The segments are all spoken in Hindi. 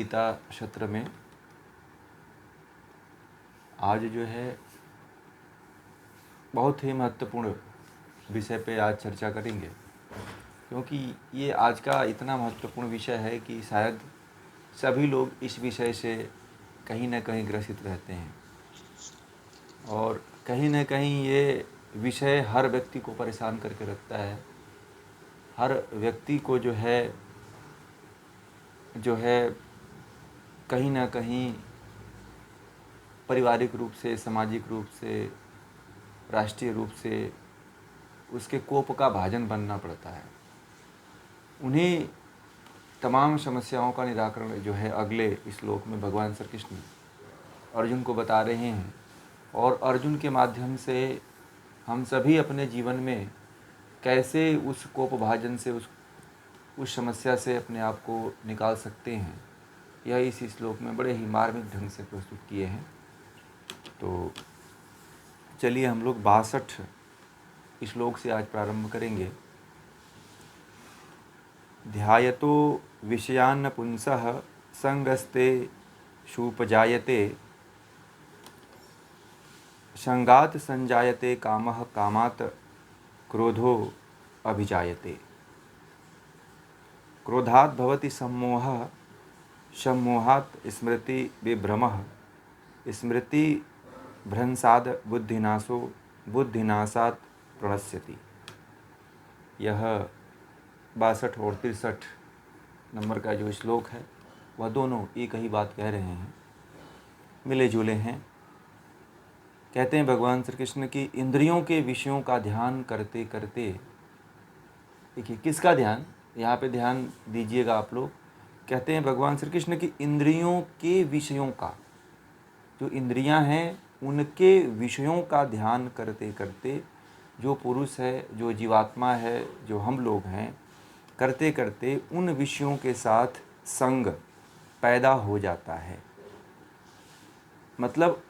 गीता सत्र में आज जो है बहुत ही महत्वपूर्ण विषय पे आज चर्चा करेंगे, क्योंकि ये आज का इतना महत्वपूर्ण विषय है कि शायद सभी लोग इस विषय से कहीं ना कहीं ग्रसित रहते हैं और कहीं ना कहीं ये विषय हर व्यक्ति को परेशान करके रखता है। हर व्यक्ति को जो है कहीं ना कहीं पारिवारिक रूप से, सामाजिक रूप से, राष्ट्रीय रूप से उसके कोप का भाजन बनना पड़ता है। उन्हीं तमाम समस्याओं का निराकरण जो है अगले श्लोक में भगवान श्री कृष्ण अर्जुन को बता रहे हैं, और अर्जुन के माध्यम से हम सभी अपने जीवन में कैसे उस कोप भाजन से, उस समस्या से अपने आप को निकाल सकते हैं, यह इस श्लोक में बड़े ही मार्मिक ढंग से प्रस्तुत किए हैं। तो चलिए हम लोग 62 श्लोक से आज प्रारंभ करेंगे। ध्यायतो विषयान् पुंसः संगस्ते शूपजायते, संगात संजायते कामः, कामात् क्रोधो अभिजायते, क्रोधात् भवति सम्मोहः, सम्मोहात् स्मृति विभ्रमः, स्मृति भ्रंशाद् बुद्धिनाशो, बुद्धिनाशात् प्रणश्यति। यह 62 और 63 नंबर का जो श्लोक है वह दोनों एक ही बात कह रहे हैं, मिले जुले हैं। कहते हैं भगवान श्री कृष्ण की इंद्रियों के विषयों का ध्यान करते करते, देखिए किसका ध्यान, यहाँ पे ध्यान दीजिएगा आप लोग। कहते हैं भगवान श्री कृष्ण की इंद्रियों के विषयों का, जो इंद्रियां हैं उनके विषयों का ध्यान करते करते जो पुरुष है, जो जीवात्मा है, जो हम लोग हैं, करते करते उन विषयों के साथ संग पैदा हो जाता है। मतलब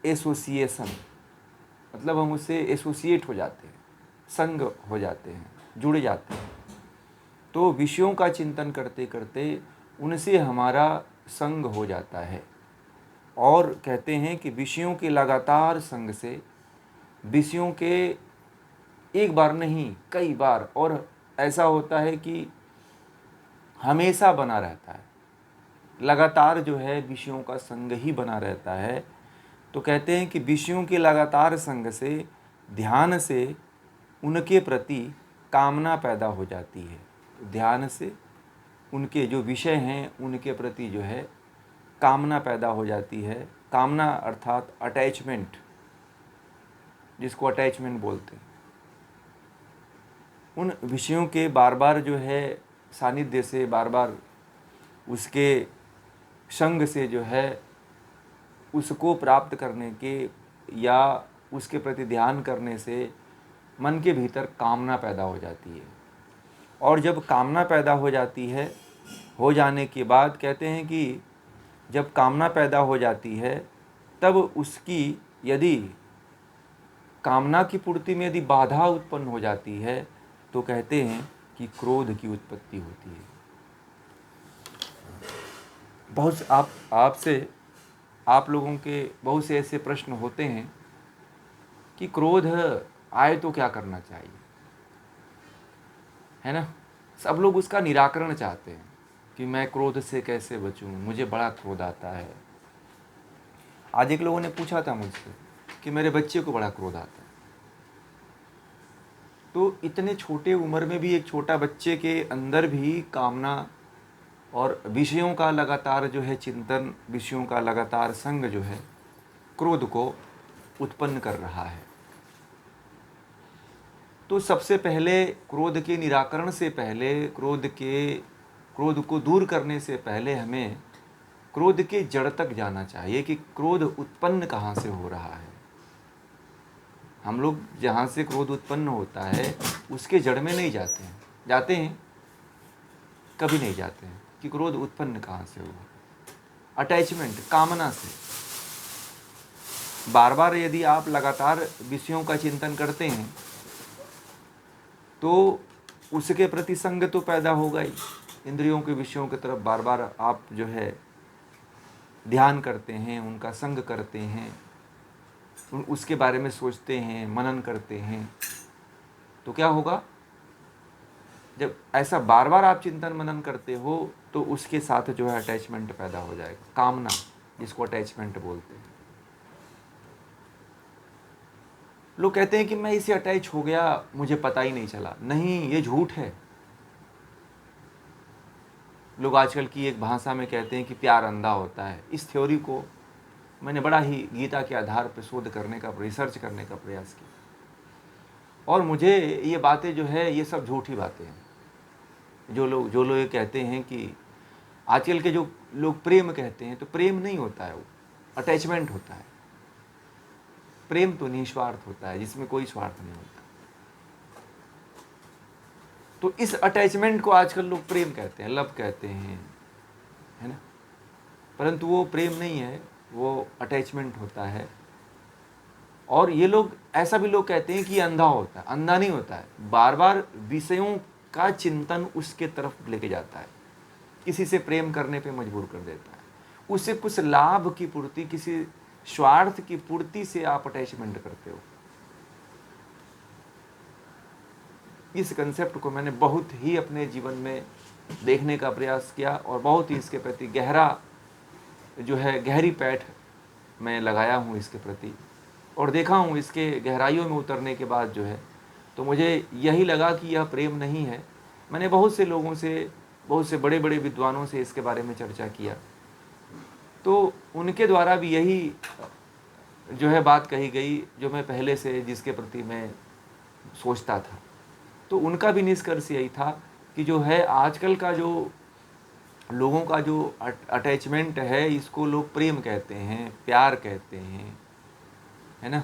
एसोसिएशन, मतलब हम उससे एसोसिएट हो जाते हैं, संग हो जाते हैं, जुड़ जाते हैं। तो विषयों का चिंतन करते करते उनसे हमारा संग हो जाता है। और कहते हैं कि विषयों के लगातार संग से, विषयों के एक बार नहीं कई बार, और ऐसा होता है कि हमेशा बना रहता है, लगातार जो है विषयों का संग ही बना रहता है। तो कहते हैं कि विषयों के लगातार संग से, ध्यान से उनके प्रति कामना पैदा हो जाती है। ध्यान से उनके जो विषय हैं उनके प्रति जो है कामना पैदा हो जाती है। कामना अर्थात अटैचमेंट, जिसको अटैचमेंट बोलते हैं। उन विषयों के बार बार जो है सानिध्य से, बार बार उसके संग से जो है उसको प्राप्त करने के या उसके प्रति ध्यान करने से मन के भीतर कामना पैदा हो जाती है। और जब कामना पैदा हो जाती है, हो जाने के बाद कहते हैं कि जब कामना पैदा हो जाती है तब उसकी, यदि कामना की पूर्ति में यदि बाधा उत्पन्न हो जाती है तो कहते हैं कि क्रोध की उत्पत्ति होती है। बहुत आप लोगों के बहुत से ऐसे प्रश्न होते हैं कि क्रोध आए तो क्या करना चाहिए, है ना। सब लोग उसका निराकरण चाहते हैं कि मैं क्रोध से कैसे बचूं, मुझे बड़ा क्रोध आता है। आज एक लोगों ने पूछा था मुझसे कि मेरे बच्चे को बड़ा क्रोध आता है। तो इतने छोटे उम्र में भी एक छोटा बच्चे के अंदर भी कामना और विषयों का लगातार जो है चिंतन, विषयों का लगातार संग जो है क्रोध को उत्पन्न कर रहा है। तो सबसे पहले क्रोध के निराकरण से पहले, क्रोध को दूर करने से पहले हमें क्रोध के जड़ तक जाना चाहिए कि क्रोध उत्पन्न कहाँ से हो रहा है। हम लोग जहाँ से क्रोध उत्पन्न होता है उसके जड़ में नहीं जाते हैं, जाते हैं कभी नहीं जाते हैं कि क्रोध उत्पन्न कहाँ से हुआ। अटैचमेंट, कामना से। बार बार यदि आप लगातार विषयों का चिंतन करते हैं तो उसके प्रति संग तो पैदा होगा ही। इंद्रियों के विषयों की तरफ बार बार आप जो है ध्यान करते हैं, उनका संग करते हैं, उसके बारे में सोचते हैं, मनन करते हैं, तो क्या होगा? जब ऐसा बार बार आप चिंतन मनन करते हो तो उसके साथ जो है अटैचमेंट पैदा हो जाएगा, कामना, जिसको अटैचमेंट बोलते हैं। लोग कहते हैं कि मैं इससे अटैच हो गया, मुझे पता ही नहीं चला। नहीं, ये झूठ है। लोग आजकल की एक भाषा में कहते हैं कि प्यार अंधा होता है। इस थ्योरी को मैंने बड़ा ही गीता के आधार पर शोध करने का, रिसर्च करने का प्रयास किया, और मुझे ये बातें जो है ये सब झूठी बातें हैं। जो लोग ये कहते हैं कि आजकल के जो लोग प्रेम कहते हैं, तो प्रेम नहीं होता है, वो अटैचमेंट होता है। प्रेम तो निस्वार्थ होता है, जिसमें कोई स्वार्थ नहीं होता। तो इस अटैचमेंट को आजकल लोग प्रेम कहते हैं, लव कहते हैं, है ना? परंतु वो प्रेम नहीं है, वो अटैचमेंट होता है। और ये लोग, ऐसा भी लोग कहते हैं कि अंधा होता है। अंधा नहीं होता है, बार बार विषयों का चिंतन उसके तरफ लेके जाता है, किसी से प्रेम करने पे मजबूर कर देता है, उससे कुछ लाभ की पूर्ति, किसी स्वार्थ की पूर्ति से आप अटैचमेंट करते हो। इस कंसेप्ट को मैंने बहुत ही अपने जीवन में देखने का प्रयास किया और बहुत ही इसके प्रति गहरी पैठ मैं लगाया हूँ इसके प्रति, और देखा हूँ इसके गहराइयों में उतरने के बाद जो है, तो मुझे यही लगा कि यह प्रेम नहीं है। मैंने बहुत से लोगों से, बहुत से बड़े बड़े विद्वानों से इसके बारे में चर्चा किया, तो उनके द्वारा भी यही जो है बात कही गई जो मैं पहले से जिसके प्रति मैं सोचता था। तो उनका भी निष्कर्ष यही था कि जो है आजकल का जो लोगों का जो अटैचमेंट है, इसको लोग प्रेम कहते हैं, प्यार कहते हैं, है ना?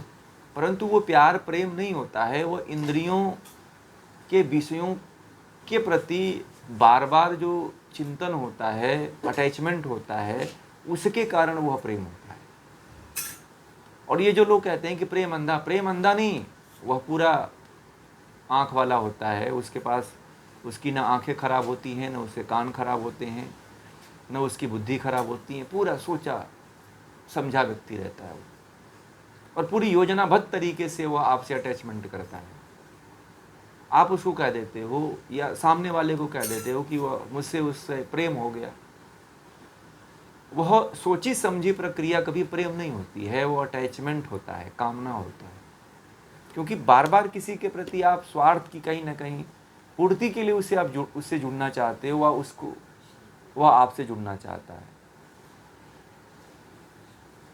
परंतु वो प्यार प्रेम नहीं होता है, वो इंद्रियों के विषयों के प्रति बार बार जो चिंतन होता है, अटैचमेंट होता है, उसके कारण वह प्रेम होता है। और ये जो लोग कहते हैं कि प्रेम अंधा नहीं, वह पूरा आँख वाला होता है। उसके पास, उसकी ना आँखें खराब होती हैं, ना उसके कान खराब होते हैं, ना उसकी बुद्धि खराब होती है, पूरा सोचा समझा व्यक्ति रहता है वो, और पूरी योजनाबद्ध तरीके से वह आपसे अटैचमेंट करता है। आप उसको कह देते हो या सामने वाले को कह देते हो कि वह मुझसे उससे प्रेम हो गया, वह सोची समझी प्रक्रिया कभी प्रेम नहीं होती है, वो अटैचमेंट होता है, कामना होता है। क्योंकि बार बार किसी के प्रति आप स्वार्थ की कहीं ना कहीं पूर्ति के लिए उससे जुड़ना चाहते हो, वह आपसे जुड़ना चाहता है,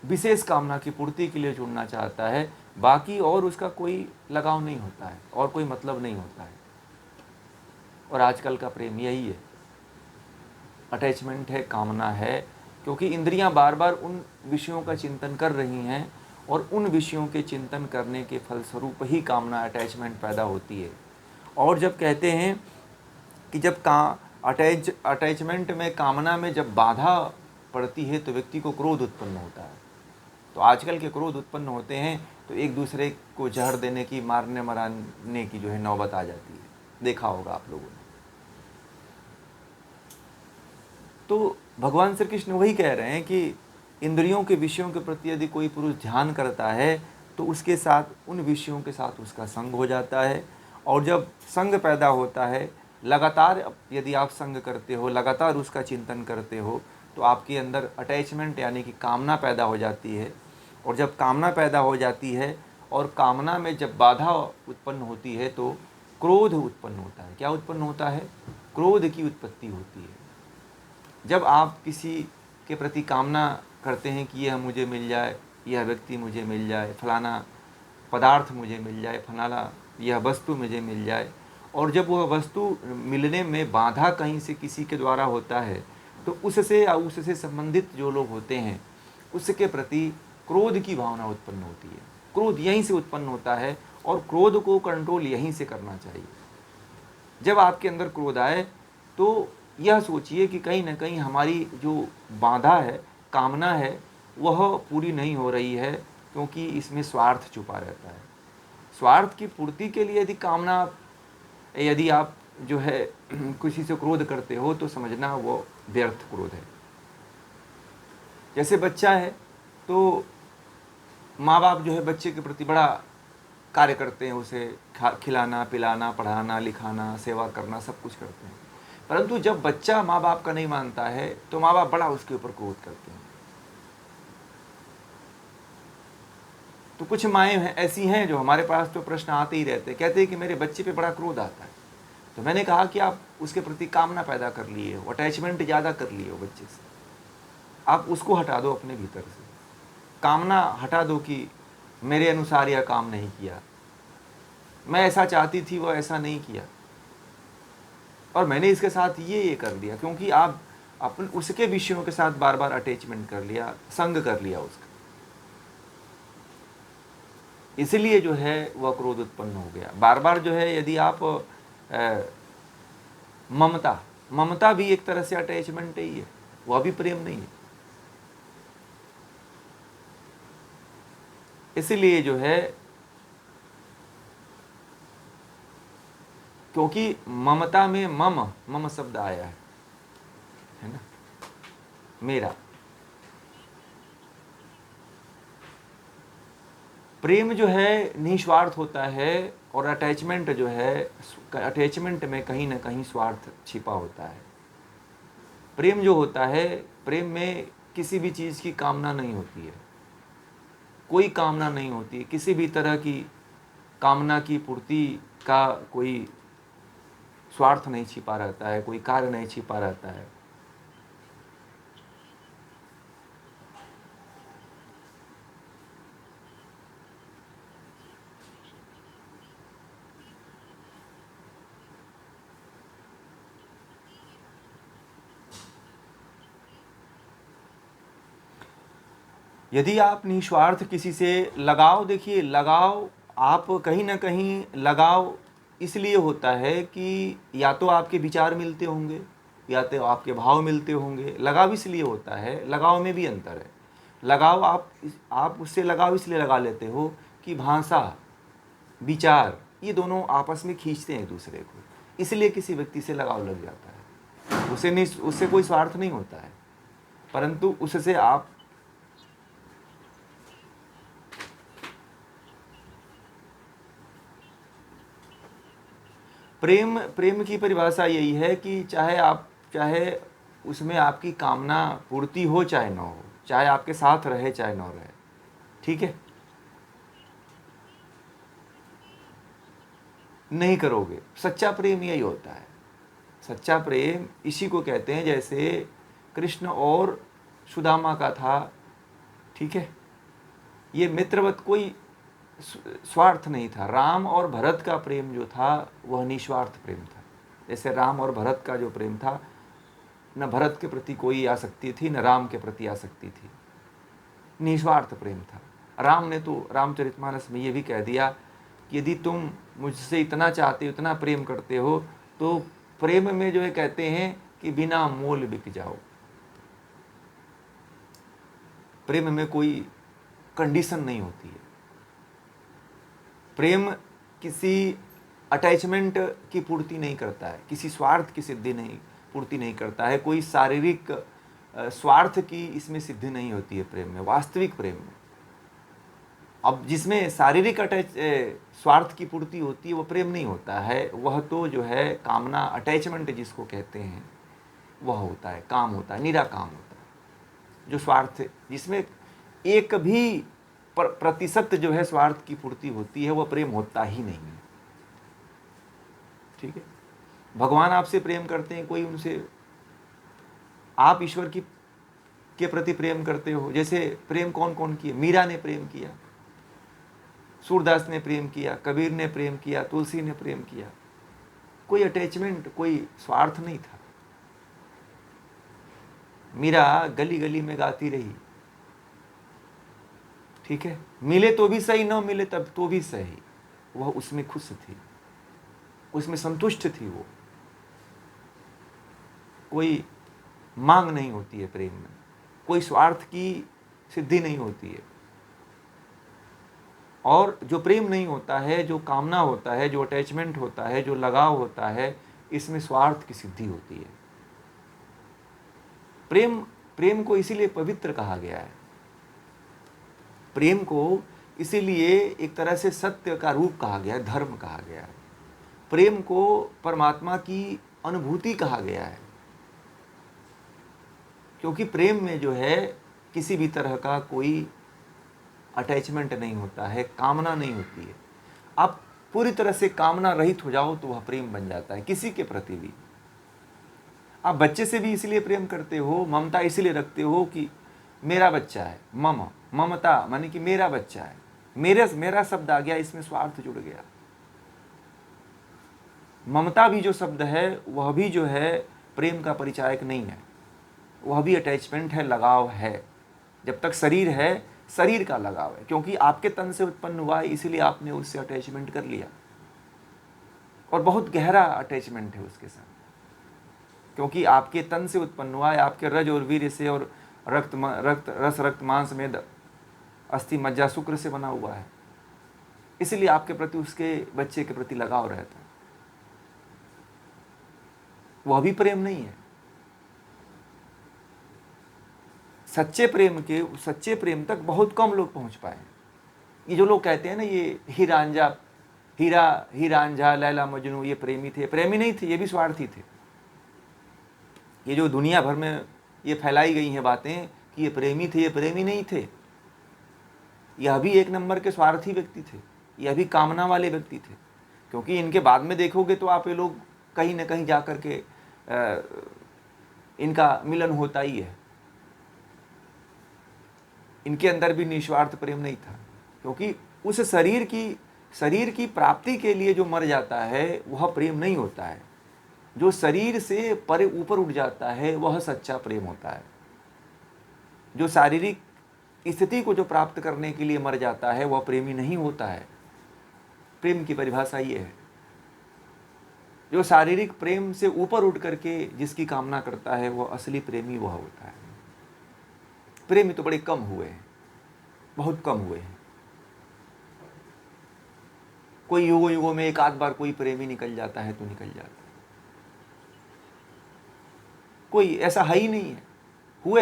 विशेष कामना की पूर्ति के लिए जुड़ना चाहता है, बाकी और उसका कोई लगाव नहीं होता है और कोई मतलब नहीं होता है। और आजकल का प्रेम यही है, अटैचमेंट है, कामना है, क्योंकि इंद्रियां बार बार उन विषयों का चिंतन कर रही हैं, और उन विषयों के चिंतन करने के फलस्वरूप ही कामना, अटैचमेंट पैदा होती है। और जब कहते हैं कि जब अटैचमेंट में, कामना में जब बाधा पड़ती है तो व्यक्ति को क्रोध उत्पन्न होता है। तो आजकल के क्रोध उत्पन्न होते हैं तो एक दूसरे को जहर देने की, मारने मराने की जो है नौबत आ जाती है, देखा होगा आप लोगों ने। तो भगवान श्री कृष्ण वही कह रहे हैं कि इंद्रियों के विषयों के प्रति यदि कोई पुरुष ध्यान करता है तो उसके साथ, उन विषयों के साथ उसका संग हो जाता है। और जब संग पैदा होता है, लगातार यदि आप संग करते हो, लगातार उसका चिंतन करते हो, तो आपके अंदर अटैचमेंट यानी कि कामना पैदा हो जाती है। और जब कामना पैदा हो जाती है और कामना में जब बाधा उत्पन्न होती है तो क्रोध उत्पन्न होता है। क्या उत्पन्न होता है? क्रोध की उत्पत्ति होती है। जब आप किसी के प्रति कामना करते हैं कि यह मुझे मिल जाए, यह व्यक्ति मुझे मिल जाए, फलाना पदार्थ मुझे मिल जाए, फलाना यह वस्तु मुझे मिल जाए, और जब वह वस्तु मिलने में बाधा कहीं से किसी के द्वारा होता है तो उससे या उससे संबंधित जो लोग होते हैं उसके प्रति क्रोध की भावना उत्पन्न होती है। क्रोध यहीं से उत्पन्न होता है और क्रोध को कंट्रोल यहीं से करना चाहिए। जब आपके अंदर क्रोध आए तो यह सोचिए कि कहीं ना कहीं हमारी जो बाधा है, कामना है, वह पूरी नहीं हो रही है, क्योंकि इसमें स्वार्थ छुपा रहता है। स्वार्थ की पूर्ति के लिए यदि आप जो है किसी से क्रोध करते हो तो समझना वो व्यर्थ क्रोध है। जैसे बच्चा है तो माँ बाप जो है बच्चे के प्रति बड़ा कार्य करते हैं, उसे खिलाना पिलाना पढ़ाना लिखाना सेवा करना सब कुछ करते हैं। परंतु जब बच्चा माँ बाप का नहीं मानता है तो माँ बाप बड़ा उसके ऊपर क्रोध करते हैं। तो कुछ माएँ ऐसी हैं जो हमारे पास तो प्रश्न आते ही रहते हैं, कहते हैं कि मेरे बच्चे पे बड़ा क्रोध आता है। तो मैंने कहा कि आप उसके प्रति कामना पैदा कर लिए हो, अटैचमेंट ज़्यादा कर लिए हो बच्चे से, आप उसको हटा दो अपने भीतर से, कामना हटा दो कि मेरे अनुसार यह काम नहीं किया, मैं ऐसा चाहती थी वो ऐसा नहीं किया, और मैंने इसके साथ ये कर दिया, क्योंकि आप अपन उसके विषयों के साथ बार बार अटैचमेंट कर लिया, संग कर लिया उसका, इसलिए जो है वह क्रोध उत्पन्न हो गया। बार बार जो है यदि आप ममता भी एक तरह से अटैचमेंट ही है, वह भी प्रेम नहीं है। इसलिए जो है, क्योंकि ममता में मम शब्द आया है ना, मेरा। प्रेम जो है निस्वार्थ होता है, और अटैचमेंट जो है, अटैचमेंट में कहीं ना कहीं स्वार्थ छिपा होता है। प्रेम जो होता है, प्रेम में किसी भी चीज़ की कामना नहीं होती है, कोई कामना नहीं होती है, किसी भी तरह की कामना की पूर्ति का कोई स्वार्थ नहीं छिपा रहता है, कोई कार्य नहीं छिपा रहता है। यदि आप निस्वार्थ किसी से लगाव, देखिए लगाव आप कहीं ना कहीं लगाव इसलिए होता है कि या तो आपके विचार मिलते होंगे या तो आपके भाव मिलते होंगे। लगाव इसलिए होता है, लगाव में भी अंतर है। लगाव आप उससे लगाव इसलिए लगा लेते हो कि भाषा विचार ये दोनों आपस में खींचते हैं एक दूसरे को, इसलिए किसी व्यक्ति से लगाव लग जाता है। उससे कोई स्वार्थ नहीं होता है, परंतु उससे आप प्रेम की परिभाषा यही है कि चाहे उसमें आपकी कामना पूर्ति हो चाहे ना हो, चाहे आपके साथ रहे चाहे ना रहे, ठीक है, नहीं करोगे। सच्चा प्रेम यही होता है। सच्चा प्रेम इसी को कहते हैं, जैसे कृष्ण और सुदामा का था, ठीक है, ये मित्रवत कोई स्वार्थ नहीं था। राम और भरत का प्रेम जो था वह निस्वार्थ प्रेम था। जैसे राम और भरत का जो प्रेम था, न भरत के प्रति कोई आसक्ति थी, न राम के प्रति आसक्ति थी, निस्वार्थ प्रेम था। राम ने तो रामचरितमानस में ये भी कह दिया कि यदि तुम मुझसे इतना चाहते हो, इतना प्रेम करते हो, तो प्रेम में जो है कहते हैं कि बिना मोल बिक जाओ। प्रेम में कोई कंडीशन नहीं होती है। प्रेम किसी अटैचमेंट की पूर्ति नहीं करता है, किसी स्वार्थ की सिद्धि नहीं पूर्ति नहीं करता है, कोई शारीरिक स्वार्थ की इसमें सिद्धि नहीं होती है प्रेम में, वास्तविक प्रेम में। अब जिसमें शारीरिक स्वार्थ की पूर्ति होती है वो प्रेम नहीं होता है, वह तो जो है कामना, अटैचमेंट जिसको कहते हैं वह होता है, काम होता है, निरा काम होता है। जो स्वार्थ, जिसमें एक भी प्रतिशत जो है स्वार्थ की पूर्ति होती है, वह प्रेम होता ही नहीं है, ठीक है। भगवान आपसे प्रेम करते हैं, कोई उनसे, आप ईश्वर के प्रति प्रेम करते हो। जैसे प्रेम कौन कौन किया, मीरा ने प्रेम किया, सूरदास ने प्रेम किया, कबीर ने प्रेम किया, तुलसी ने प्रेम किया, कोई अटैचमेंट, कोई स्वार्थ नहीं था। मीरा गली गली में गाती रही, ठीक है, मिले तो भी सही, न मिले तब तो भी सही, वह उसमें खुश थी, उसमें संतुष्ट थी। वो कोई मांग नहीं होती है प्रेम में, कोई स्वार्थ की सिद्धि नहीं होती है। और जो प्रेम नहीं होता है, जो कामना होता है, जो अटैचमेंट होता है, जो लगाव होता है, इसमें स्वार्थ की सिद्धि होती है। प्रेम प्रेम को इसीलिए पवित्र कहा गया है, प्रेम को इसीलिए एक तरह से सत्य का रूप कहा गया है, धर्म कहा गया है, प्रेम को परमात्मा की अनुभूति कहा गया है, क्योंकि प्रेम में जो है किसी भी तरह का कोई अटैचमेंट नहीं होता है, कामना नहीं होती है। आप पूरी तरह से कामना रहित हो जाओ तो वह प्रेम बन जाता है किसी के प्रति भी। आप बच्चे से भी इसलिए प्रेम करते हो, ममता इसलिए रखते हो कि मेरा बच्चा है, ममता माने कि मेरा बच्चा है, मेरा शब्द आ गया, इसमें स्वार्थ जुड़ गया। ममता भी जो शब्द है वह भी जो है प्रेम का परिचायक नहीं है, वह भी अटैचमेंट है, लगाव है। जब तक शरीर है, शरीर का लगाव है, क्योंकि आपके तन से उत्पन्न हुआ है, इसीलिए आपने उससे अटैचमेंट कर लिया, और बहुत गहरा अटैचमेंट है उसके साथ, क्योंकि आपके तन से उत्पन्न हुआ है, आपके रज और वीर्य से और रक्त मांस में अस्थि मज्जा शुक्र से बना हुआ है, इसलिए आपके प्रति, उसके बच्चे के प्रति लगाव रहता है। वह भी प्रेम नहीं है। सच्चे प्रेम तक बहुत कम लोग पहुंच पाए। ये जो लोग कहते हैं ना, ये हीरा लैला मजनू ये प्रेमी थे, प्रेमी नहीं थे, ये भी स्वार्थी थे। ये जो दुनिया भर में ये फैलाई गई हैं बातें कि ये प्रेमी थे, ये प्रेमी नहीं थे, यह भी एक नंबर के स्वार्थी व्यक्ति थे, यह भी कामना वाले व्यक्ति थे। क्योंकि इनके बाद में देखोगे तो आप ये लोग कहीं ना कहीं जा कर के इनका मिलन होता ही है। इनके अंदर भी निस्वार्थ प्रेम नहीं था, क्योंकि उस शरीर की प्राप्ति के लिए जो मर जाता है वह प्रेम नहीं होता है। जो शरीर से परे ऊपर उठ जाता है वह सच्चा प्रेम होता है। जो शारीरिक स्थिति को जो प्राप्त करने के लिए मर जाता है वह प्रेमी नहीं होता है। प्रेम की परिभाषा ये है। जो शारीरिक प्रेम से ऊपर उठ करके जिसकी कामना करता है वह असली प्रेमी वह होता है। प्रेमी तो बड़े कम हुए हैं, बहुत कम हुए हैं। कोई युगों में एक आध बार कोई प्रेमी निकल जाता है तो निकल जाता है, कोई ऐसा है ही नहीं है। हुए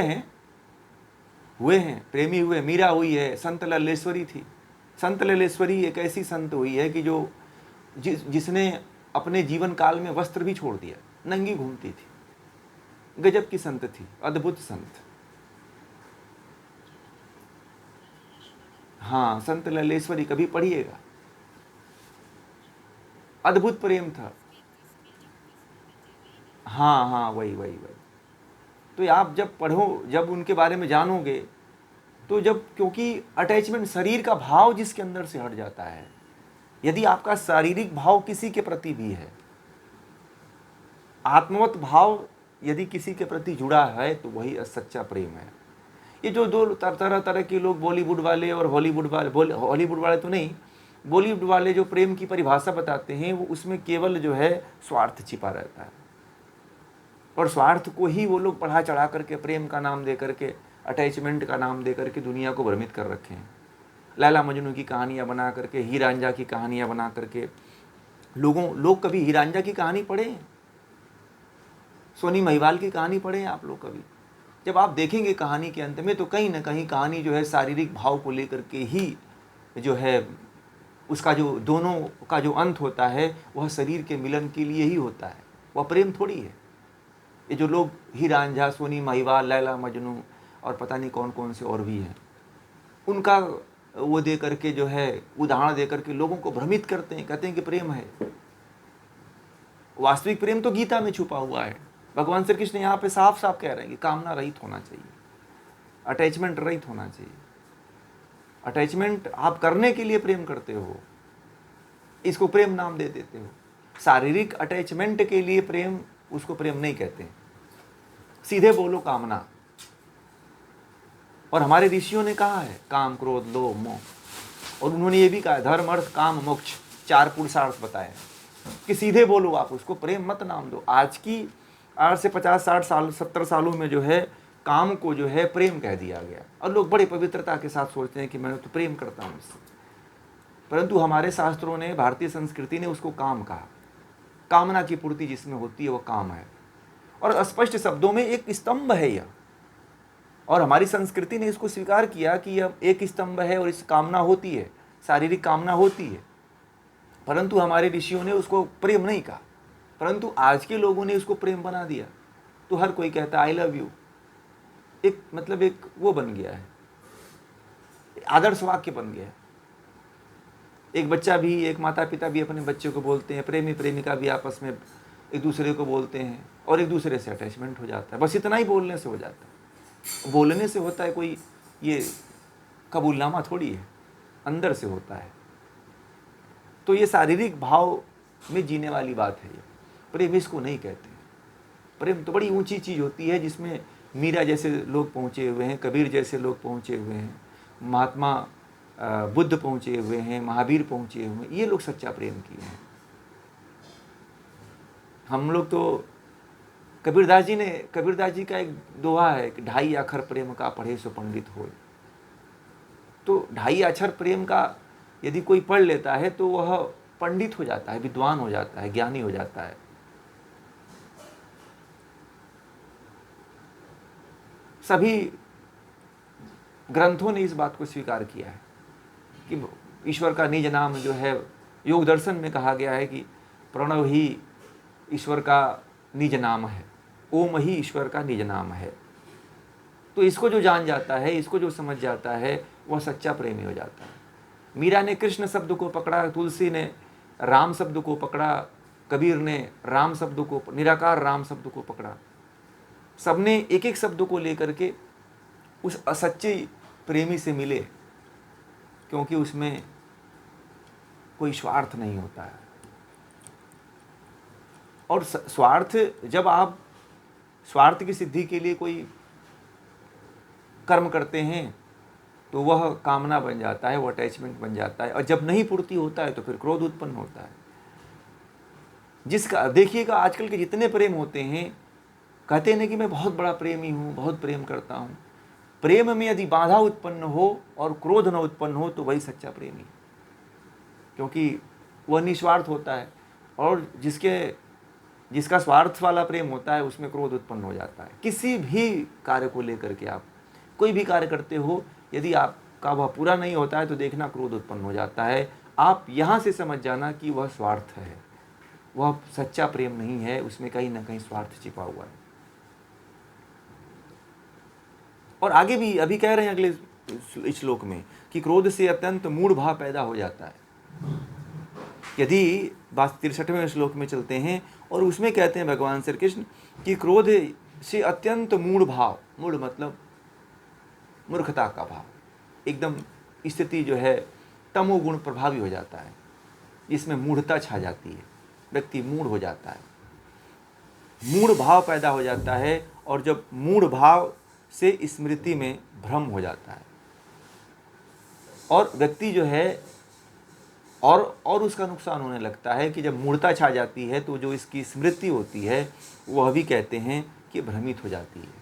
हैं प्रेमी हुए। मीरा हुई है, संत ललेश्वरी थी। संत ललेश्वरी एक ऐसी संत हुई है कि जो जिसने अपने जीवन काल में वस्त्र भी छोड़ दिया, नंगी घूमती थी। गजब की संत थी, अद्भुत संत। हाँ, संत ललेश्वरी कभी पढ़िएगा, अद्भुत प्रेम था। हाँ, वही। तो आप जब पढ़ो, जब उनके बारे में जानोगे तो क्योंकि अटैचमेंट, शरीर का भाव जिसके अंदर से हट जाता है, यदि आपका शारीरिक भाव किसी के प्रति भी है, आत्मवत भाव यदि किसी के प्रति जुड़ा है तो वही सच्चा प्रेम है। ये जो दो तरह के लोग, बॉलीवुड वाले और हॉलीवुड वाले तो नहीं, बॉलीवुड वाले जो प्रेम की परिभाषा बताते हैं वो उसमें केवल जो है स्वार्थ छिपा रहता है, और स्वार्थ को ही वो लोग बढ़ा चढ़ा करके प्रेम का नाम दे करके, अटैचमेंट का नाम दे करके दुनिया को भ्रमित कर रखे हैं। लैला मजनू की कहानियाँ बना करके, हीर रांझा की कहानियाँ बना करके लोग कभी हीर रांझा की कहानी पढ़े हैं? सोनी महिवाल की कहानी पढ़े हैं आप लोग कभी? जब आप देखेंगे कहानी के अंत में तो कहीं ना कहीं कहानी जो है शारीरिक भाव को लेकर के ही जो है, उसका जो दोनों का जो अंत होता है वह शरीर के मिलन के लिए ही होता है, वह प्रेम थोड़ी है। ये जो लोग हीर रांझा, सोनी महिवाल, लैला मजनू और पता नहीं कौन कौन से और भी हैं, उनका वो दे करके जो है उदाहरण दे करके लोगों को भ्रमित करते हैं, कहते हैं कि प्रेम है। वास्तविक प्रेम तो गीता में छुपा हुआ है। भगवान श्री कृष्ण यहाँ पे साफ साफ कह रहे हैं कि कामना रहित होना चाहिए, अटैचमेंट रहित होना चाहिए। अटैचमेंट आप करने के लिए प्रेम करते हो, इसको प्रेम नाम दे देते हो। शारीरिक अटैचमेंट के लिए प्रेम, उसको प्रेम नहीं कहते, सीधे बोलो कामना। और हमारे ऋषियों ने कहा है काम, क्रोध, लोभ, मोह, और उन्होंने ये भी कहा धर्म, अर्थ, काम, मोक्ष, 4 पुरुषार्थ बताए कि सीधे बोलो, आप उसको प्रेम मत नाम दो। आज से 50, 60 साल, 70 सालों में जो है काम को जो है प्रेम कह दिया गया, और लोग बड़े पवित्रता के साथ सोचते हैं कि मैं तो प्रेम करता हूँ इससे। परंतु हमारे शास्त्रों ने, भारतीय संस्कृति ने उसको काम कहा। कामना की पूर्ति जिसमें होती है वह काम है, और स्पष्ट शब्दों में एक स्तंभ है यह। और हमारी संस्कृति ने इसको स्वीकार किया कि यह एक स्तंभ है और इस कामना होती है, शारीरिक कामना होती है, परंतु हमारे ऋषियों ने उसको प्रेम नहीं कहा। परंतु आज के लोगों ने उसको प्रेम बना दिया, तो हर कोई कहता है आई लव यू। एक मतलब एक वो बन गया है, आदर्श वाक्य बन गया है। एक बच्चा भी, एक माता पिता भी अपने बच्चे को बोलते हैं, प्रेमी प्रेमिका भी आपस में एक दूसरे को बोलते हैं और एक दूसरे से अटैचमेंट हो जाता है। बस इतना ही बोलने से हो जाता है। बोलने से होता है कोई ये कबूलनामा थोड़ी है, अंदर से होता है। तो ये शारीरिक भाव में जीने वाली बात है। ये प्रेम इसको नहीं कहते। प्रेम तो बड़ी ऊंची चीज़ होती है, जिसमें मीरा जैसे लोग पहुँचे हुए हैं, कबीर जैसे लोग पहुँचे हुए हैं, महात्मा बुद्ध पहुँचे हुए हैं, महावीर पहुँचे हुए हैं। ये लोग सच्चा प्रेम किए हैं। हम लोग तो कबीरदास जी का एक दोहा है कि 2.5 अक्षर प्रेम का पढ़े सो पंडित होए। तो 2.5 अक्षर प्रेम का यदि कोई पढ़ लेता है तो वह पंडित हो जाता है, विद्वान हो जाता है, ज्ञानी हो जाता है। सभी ग्रंथों ने इस बात को स्वीकार किया है कि ईश्वर का निज नाम जो है, योग दर्शन में कहा गया है कि प्रणव ही ईश्वर का निज नाम है, ओम ही ईश्वर का निज नाम है। तो इसको जो जान जाता है, इसको जो समझ जाता है, वह सच्चा प्रेमी हो जाता है। मीरा ने कृष्ण शब्द को पकड़ा, तुलसी ने राम शब्द को पकड़ा, कबीर ने राम शब्द को, निराकार राम शब्द को पकड़ा। सबने एक एक शब्द को लेकर के उस असच्चे प्रेमी से मिले, क्योंकि उसमें कोई स्वार्थ नहीं होता है। और स्वार्थ, जब आप स्वार्थ की सिद्धि के लिए कोई कर्म करते हैं तो वह कामना बन जाता है, वो अटैचमेंट बन जाता है। और जब नहीं पूर्ति होता है तो फिर क्रोध उत्पन्न होता है। जिसका देखिएगा आजकल के जितने प्रेम होते हैं, कहते हैं कि मैं बहुत बड़ा प्रेमी हूँ, बहुत प्रेम करता हूँ। प्रेम में यदि बाधा उत्पन्न हो और क्रोध न उत्पन्न हो तो वही सच्चा प्रेमी, क्योंकि वह निस्वार्थ होता है। और जिसका स्वार्थ वाला प्रेम होता है उसमें क्रोध उत्पन्न हो जाता है। किसी भी कार्य को लेकर के आप कोई भी कार्य करते हो, यदि आपका वह पूरा नहीं होता है तो देखना क्रोध उत्पन्न हो जाता है। आप यहाँ से समझ जाना कि वह स्वार्थ है, वह सच्चा प्रेम नहीं है, उसमें कहीं ना कहीं स्वार्थ छिपा हुआ है। और आगे भी अभी कह रहे हैं अगले श्लोक में कि क्रोध से अत्यंत मूढ़ भाव पैदा हो जाता है। यदि 63वें श्लोक में चलते हैं और उसमें कहते हैं भगवान श्री कृष्ण कि क्रोध से अत्यंत मूढ़ भाव, मूढ़ मतलब मूर्खता का भाव, एकदम स्थिति जो है तमोगुण प्रभावी हो जाता है, इसमें मूढ़ता छा जाती है, व्यक्ति मूढ़ हो जाता है, मूढ़ भाव पैदा हो जाता है। और जब मूढ़ भाव से स्मृति में भ्रम हो जाता है और व्यक्ति जो है और उसका नुकसान होने लगता है कि जब मूढ़ता छा जाती है तो जो इसकी स्मृति होती है वह भी कहते हैं कि भ्रमित हो जाती है।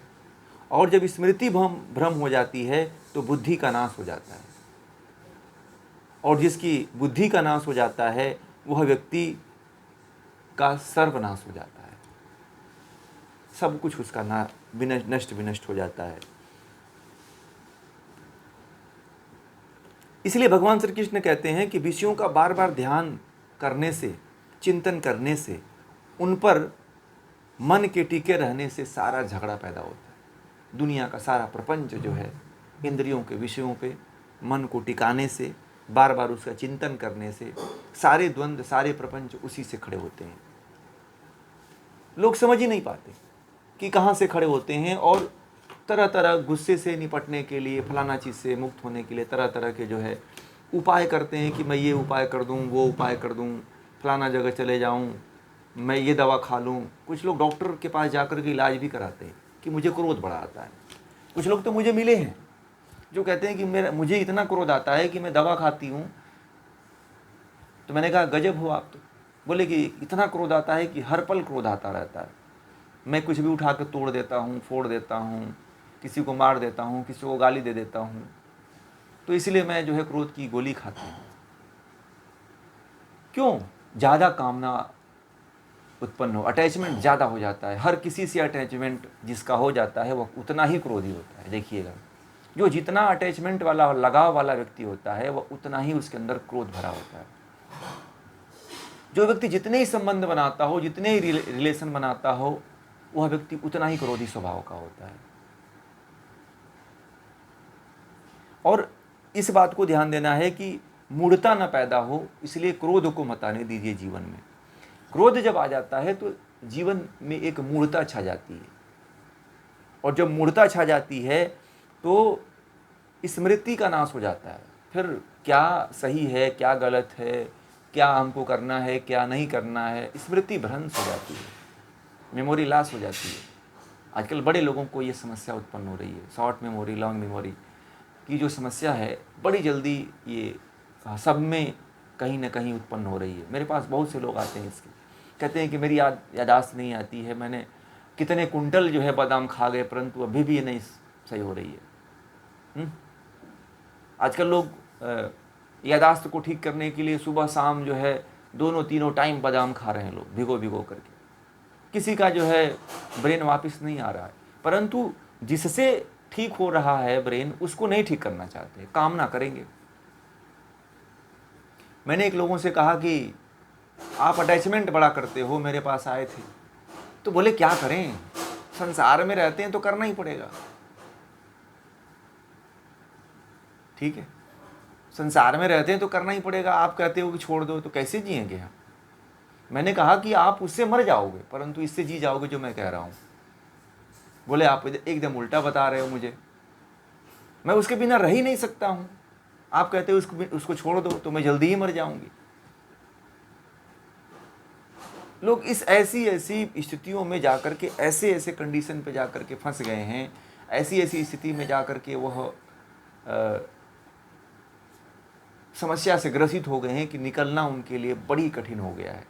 और जब स्मृति भ्रम हो जाती है तो बुद्धि का नाश हो जाता है। और जिसकी बुद्धि का नाश हो जाता है वह व्यक्ति का सर्वनाश हो जाता है, सब कुछ उसका नष्ट विनष्ट हो जाता है। इसलिए भगवान श्री कृष्ण कहते हैं कि विषयों का बार बार ध्यान करने से, चिंतन करने से, उन पर मन के टिके रहने से सारा झगड़ा पैदा होता है। दुनिया का सारा प्रपंच जो है इंद्रियों के विषयों पे मन को टिकाने से, बार बार उसका चिंतन करने से सारे द्वंद्व, सारे प्रपंच उसी से खड़े होते हैं। लोग समझ ही नहीं पाते कि कहाँ से खड़े होते हैं और तरह तरह गुस्से से निपटने के लिए, फलाना चीज़ से मुक्त होने के लिए तरह तरह के जो है उपाय करते हैं कि मैं ये उपाय कर दूं, वो उपाय कर दूं, फलाना जगह चले जाऊं, मैं ये दवा खा लूं। कुछ लोग डॉक्टर के पास जाकर के इलाज भी कराते हैं कि मुझे क्रोध बड़ा आता है। कुछ लोग तो मुझे मिले हैं जो कहते हैं कि मुझे इतना क्रोध आता है कि मैं दवा खाती हूँ। तो मैंने कहा गजब हो आप तो। बोले कि इतना क्रोध आता है कि हर पल क्रोध आता रहता है, मैं कुछ भी उठा कर तोड़ देता हूँ, फोड़ देता हूँ, किसी को मार देता हूँ, किसी को गाली दे देता हूँ, तो इसलिए मैं जो है क्रोध की गोली खाता हूँ। क्यों? ज़्यादा कामना उत्पन्न हो, अटैचमेंट ज़्यादा हो जाता है। हर किसी से अटैचमेंट जिसका हो जाता है वह उतना ही क्रोधी होता है। देखिएगा, जो जितना अटैचमेंट वाला, लगाव वाला व्यक्ति होता है वह उतना ही उसके अंदर क्रोध भरा होता है। जो व्यक्ति जितने ही संबंध बनाता हो, जितने ही रिलेशन बनाता हो, वह व्यक्ति उतना ही क्रोधी स्वभाव का होता है। और इस बात को ध्यान देना है कि मूढ़ता न पैदा हो, इसलिए क्रोध को मत आने दीजिए जीवन में। क्रोध जब आ जाता है तो जीवन में एक मूढ़ता छा जाती है, और जब मूढ़ता छा जाती है तो स्मृति का नाश हो जाता है। फिर क्या सही है, क्या गलत है, क्या हमको करना है, क्या नहीं करना है, स्मृति भ्रंश हो जाती है, मेमोरी लॉस हो जाती है। आजकल बड़े लोगों को ये समस्या उत्पन्न हो रही है, शॉर्ट मेमोरी, लॉन्ग मेमोरी की जो समस्या है बड़ी जल्दी ये सब में कहीं ना कहीं उत्पन्न हो रही है। मेरे पास बहुत से लोग आते हैं इसके, कहते हैं कि मेरी यादाश्त नहीं आती है, मैंने कितने कुंटल जो है बादाम खा गए परंतु अभी भी ये नहीं सही हो रही है। आजकल लोग यादाश्त को ठीक करने के लिए सुबह शाम जो है दोनों तीनों टाइम बादाम खा रहे हैं लोग, भिगो भिगो करके। किसी का जो है ब्रेन वापस नहीं आ रहा है, परंतु जिससे ठीक हो रहा है ब्रेन, उसको नहीं ठीक करना चाहते, कामना करेंगे। मैंने एक लोगों से कहा कि आप अटैचमेंट बड़ा करते हो, मेरे पास आए थे तो बोले क्या करें, संसार में रहते हैं तो करना ही पड़ेगा। ठीक है, संसार में रहते हैं तो करना ही पड़ेगा, आप कहते हो कि छोड़ दो तो कैसे जिएंगे हम। मैंने कहा कि आप उससे मर जाओगे परंतु इससे जी जाओगे जो मैं कह रहा हूं। बोले आप एकदम उल्टा बता रहे हो मुझे, मैं उसके बिना रह ही नहीं सकता हूं। आप कहते हो उसको छोड़ दो तो मैं जल्दी ही मर जाऊंगी। लोग इस ऐसी स्थितियों में जाकर के, ऐसे कंडीशन पे जाकर के फंस गए हैं, ऐसी स्थिति में जाकर के वह समस्या से ग्रसित हो गए हैं कि निकलना उनके लिए बड़ी कठिन हो गया है।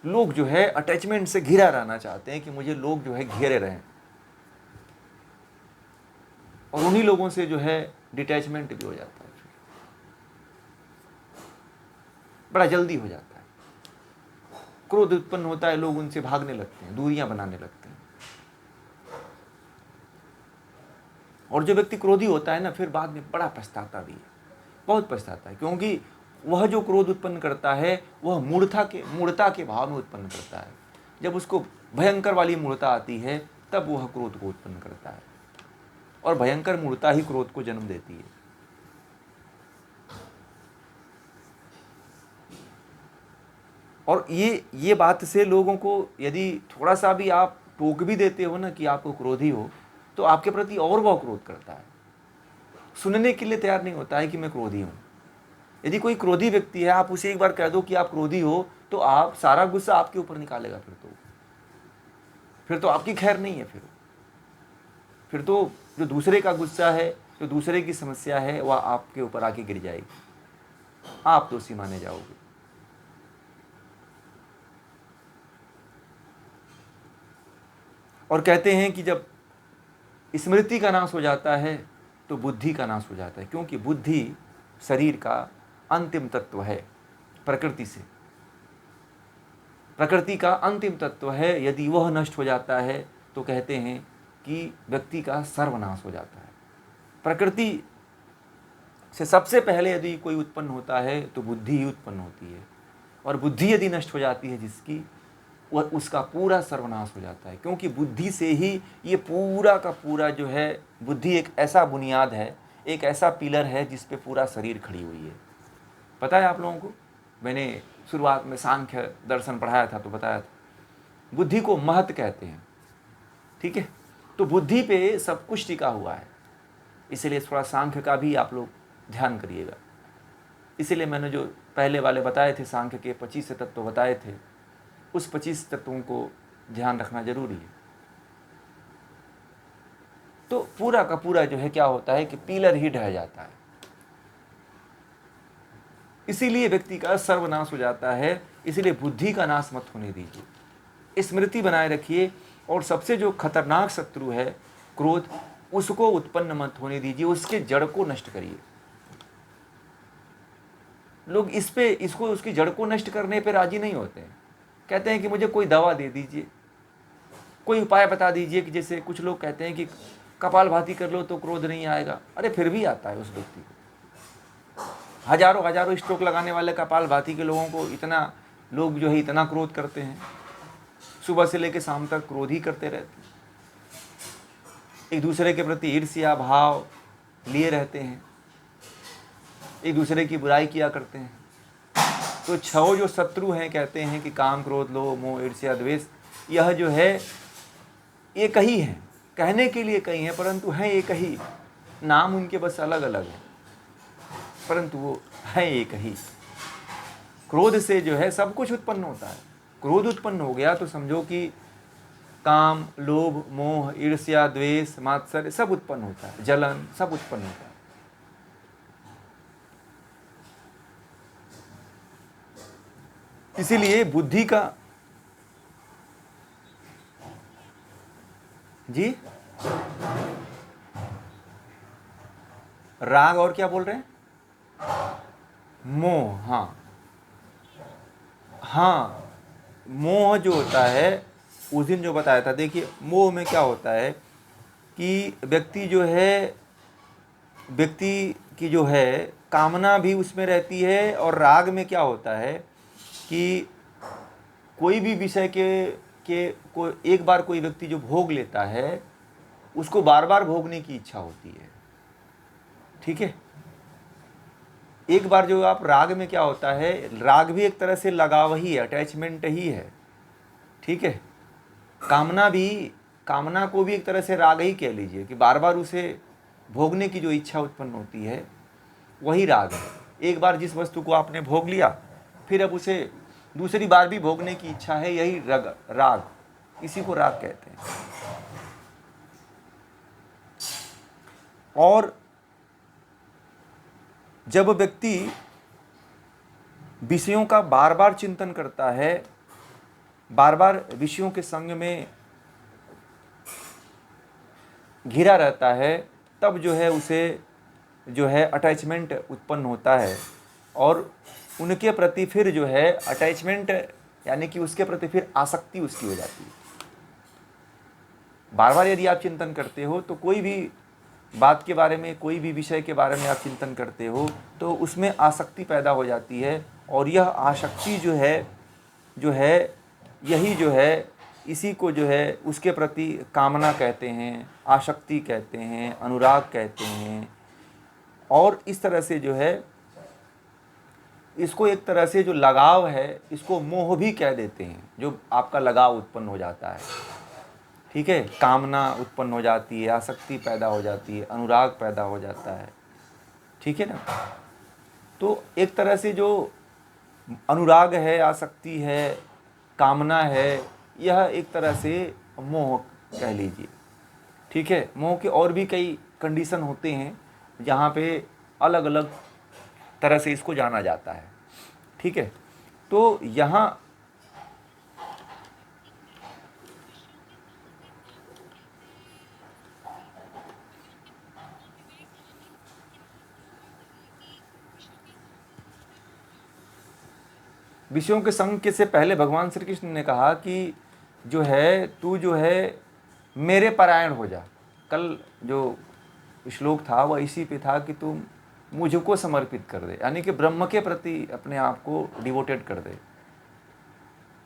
लोग जो है अटैचमेंट से घिरा रहना चाहते हैं कि मुझे लोग जो है घेरे रहें, और उन्हीं लोगों से जो है डिटैचमेंट भी हो जाता है, बड़ा जल्दी हो जाता है। क्रोध उत्पन्न होता है, लोग उनसे भागने लगते हैं, दूरियां बनाने लगते हैं। और जो व्यक्ति क्रोधी होता है ना, फिर बाद में बड़ा पछताता भी है, बहुत पछताता है, क्योंकि वह जो क्रोध उत्पन्न करता है वह मूढ़ता के भाव में उत्पन्न करता है। जब उसको भयंकर वाली मूढ़ता आती है तब वह क्रोध को उत्पन्न करता है, और भयंकर मूढ़ता ही क्रोध को जन्म देती है। और ये बात से लोगों को यदि थोड़ा सा भी आप टोक भी देते हो ना कि आपको क्रोधी हो, तो आपके प्रति और वह क्रोध करता है, सुनने के लिए तैयार नहीं होता है कि मैं क्रोधी हूं। यदि कोई क्रोधी व्यक्ति है, आप उसे एक बार कह दो कि आप क्रोधी हो तो आप सारा गुस्सा आपके ऊपर निकालेगा। फिर तो आपकी खैर नहीं है। फिर तो जो दूसरे का गुस्सा है, जो दूसरे की समस्या है, वह आपके ऊपर आके गिर जाएगी, आप दोषी माने जाओगे। और कहते हैं कि जब स्मृति का नाश हो जाता है तो बुद्धि का नाश हो जाता है, क्योंकि बुद्धि शरीर का अंतिम तत्व है, प्रकृति से। प्रकृति का अंतिम तत्व है, यदि वह नष्ट हो जाता है तो कहते हैं कि व्यक्ति का सर्वनाश हो जाता है। प्रकृति से सबसे पहले यदि कोई उत्पन्न होता है तो बुद्धि ही उत्पन्न होती है, और बुद्धि यदि नष्ट हो जाती है जिसकी, वह उसका पूरा सर्वनाश हो जाता है, क्योंकि बुद्धि से ही ये पूरा का पूरा जो है, बुद्धि एक ऐसा बुनियाद है, एक ऐसा पिलर है जिस पे पूरा शरीर खड़ी हुई है। पता है आप लोगों को, मैंने शुरुआत में सांख्य दर्शन पढ़ाया था तो बताया था, बुद्धि को महत कहते हैं। ठीक है, तो बुद्धि पे सब कुछ टिका हुआ है, इसीलिए थोड़ा सांख्य का भी आप लोग ध्यान करिएगा। इसीलिए मैंने जो पहले वाले बताए थे, सांख्य के 25 तत्व बताए थे, उस 25 तत्वों को ध्यान रखना जरूरी है। तो पूरा का पूरा जो है क्या होता है कि पिलर ही ढह जाता है, इसीलिए व्यक्ति का सर्वनाश हो जाता है। इसीलिए बुद्धि का नाश मत होने दीजिए, स्मृति बनाए रखिए, और सबसे जो खतरनाक शत्रु है क्रोध, उसको उत्पन्न मत होने दीजिए, उसके जड़ को नष्ट करिए। लोग इसको उसकी जड़ को नष्ट करने पे राजी नहीं होते हैं। कहते हैं कि मुझे कोई दवा दे दीजिए, कोई उपाय बता दीजिए, कि जैसे कुछ लोग कहते हैं कि कपालभाति कर लो तो क्रोध नहीं आएगा। अरे फिर भी आता है उस व्यक्ति को। हजारों हजारों स्ट्रोक लगाने वाले कपालभाति के लोगों को इतना लोग जो है इतना क्रोध करते हैं, सुबह से लेकर शाम तक क्रोध ही करते रहते हैं, एक दूसरे के प्रति ईर्ष्या भाव लिए रहते हैं, एक दूसरे की बुराई किया करते हैं। तो छह जो शत्रु हैं, कहते हैं कि काम क्रोध लोभ मोह ईर्ष्या द्वेष, यह जो है एक ही है, कहने के लिए कई हैं परंतु हैं एक ही, नाम उनके बस अलग अलग है, परंतु वो है एक ही। क्रोध से जो है सब कुछ उत्पन्न होता है। क्रोध उत्पन्न हो गया तो समझो कि काम लोभ मोह ईर्ष्या द्वेष मात्सर्य सब उत्पन्न होता है, जलन सब उत्पन्न होता है। इसीलिए बुद्धि का जी राग और क्या बोल रहे हैं, मोह। हाँ मोह जो होता है उस दिन जो बताया था, देखिए मोह में क्या होता है कि व्यक्ति की जो है कामना भी उसमें रहती है, और राग में क्या होता है कि कोई भी विषय को एक बार कोई व्यक्ति जो भोग लेता है उसको बार बार भोगने की इच्छा होती है। ठीक है, एक बार जो आप राग में क्या होता है, राग भी एक तरह से लगाव ही है, अटैचमेंट ही है। ठीक है, कामना को भी एक तरह से राग ही कह लीजिए, कि बार बार उसे भोगने की जो इच्छा उत्पन्न होती है वही राग है। एक बार जिस वस्तु को आपने भोग लिया फिर अब उसे दूसरी बार भी भोगने की इच्छा है, यही राग, इसी को राग कहते हैं। और जब व्यक्ति विषयों का बार बार चिंतन करता है, बार बार विषयों के संग में घिरा रहता है, तब जो है उसे जो है अटैचमेंट उत्पन्न होता है, और उनके प्रति फिर जो है अटैचमेंट यानी कि उसके प्रति फिर आसक्ति उसकी हो जाती है। बार बार यदि आप चिंतन करते हो तो कोई भी बात के बारे में, कोई भी विषय के बारे में आप चिंतन करते हो तो उसमें आसक्ति पैदा हो जाती है, और यह आसक्ति जो है यही जो है इसी को जो है उसके प्रति कामना कहते हैं, आसक्ति कहते हैं, अनुराग कहते हैं। और इस तरह से जो है इसको एक तरह से जो लगाव है इसको मोह भी कह देते हैं, जो आपका लगाव उत्पन्न हो जाता है। ठीक है, कामना उत्पन्न हो जाती है, आसक्ति पैदा हो जाती है, अनुराग पैदा हो जाता है। ठीक है ना, तो एक तरह से जो अनुराग है, आसक्ति है, कामना है, यह एक तरह से मोह कह लीजिए। ठीक है, मोह के और भी कई कंडीशन होते हैं जहाँ पे अलग अलग तरह से इसको जाना जाता है। ठीक है, तो यहाँ विषयों के संग के से पहले भगवान श्री कृष्ण ने कहा कि जो है तू जो है मेरे परायण हो जा। कल जो श्लोक था वह इसी पे था कि तुम मुझको समर्पित कर दे, यानी कि ब्रह्म के प्रति अपने आप को डिवोटेड कर दे।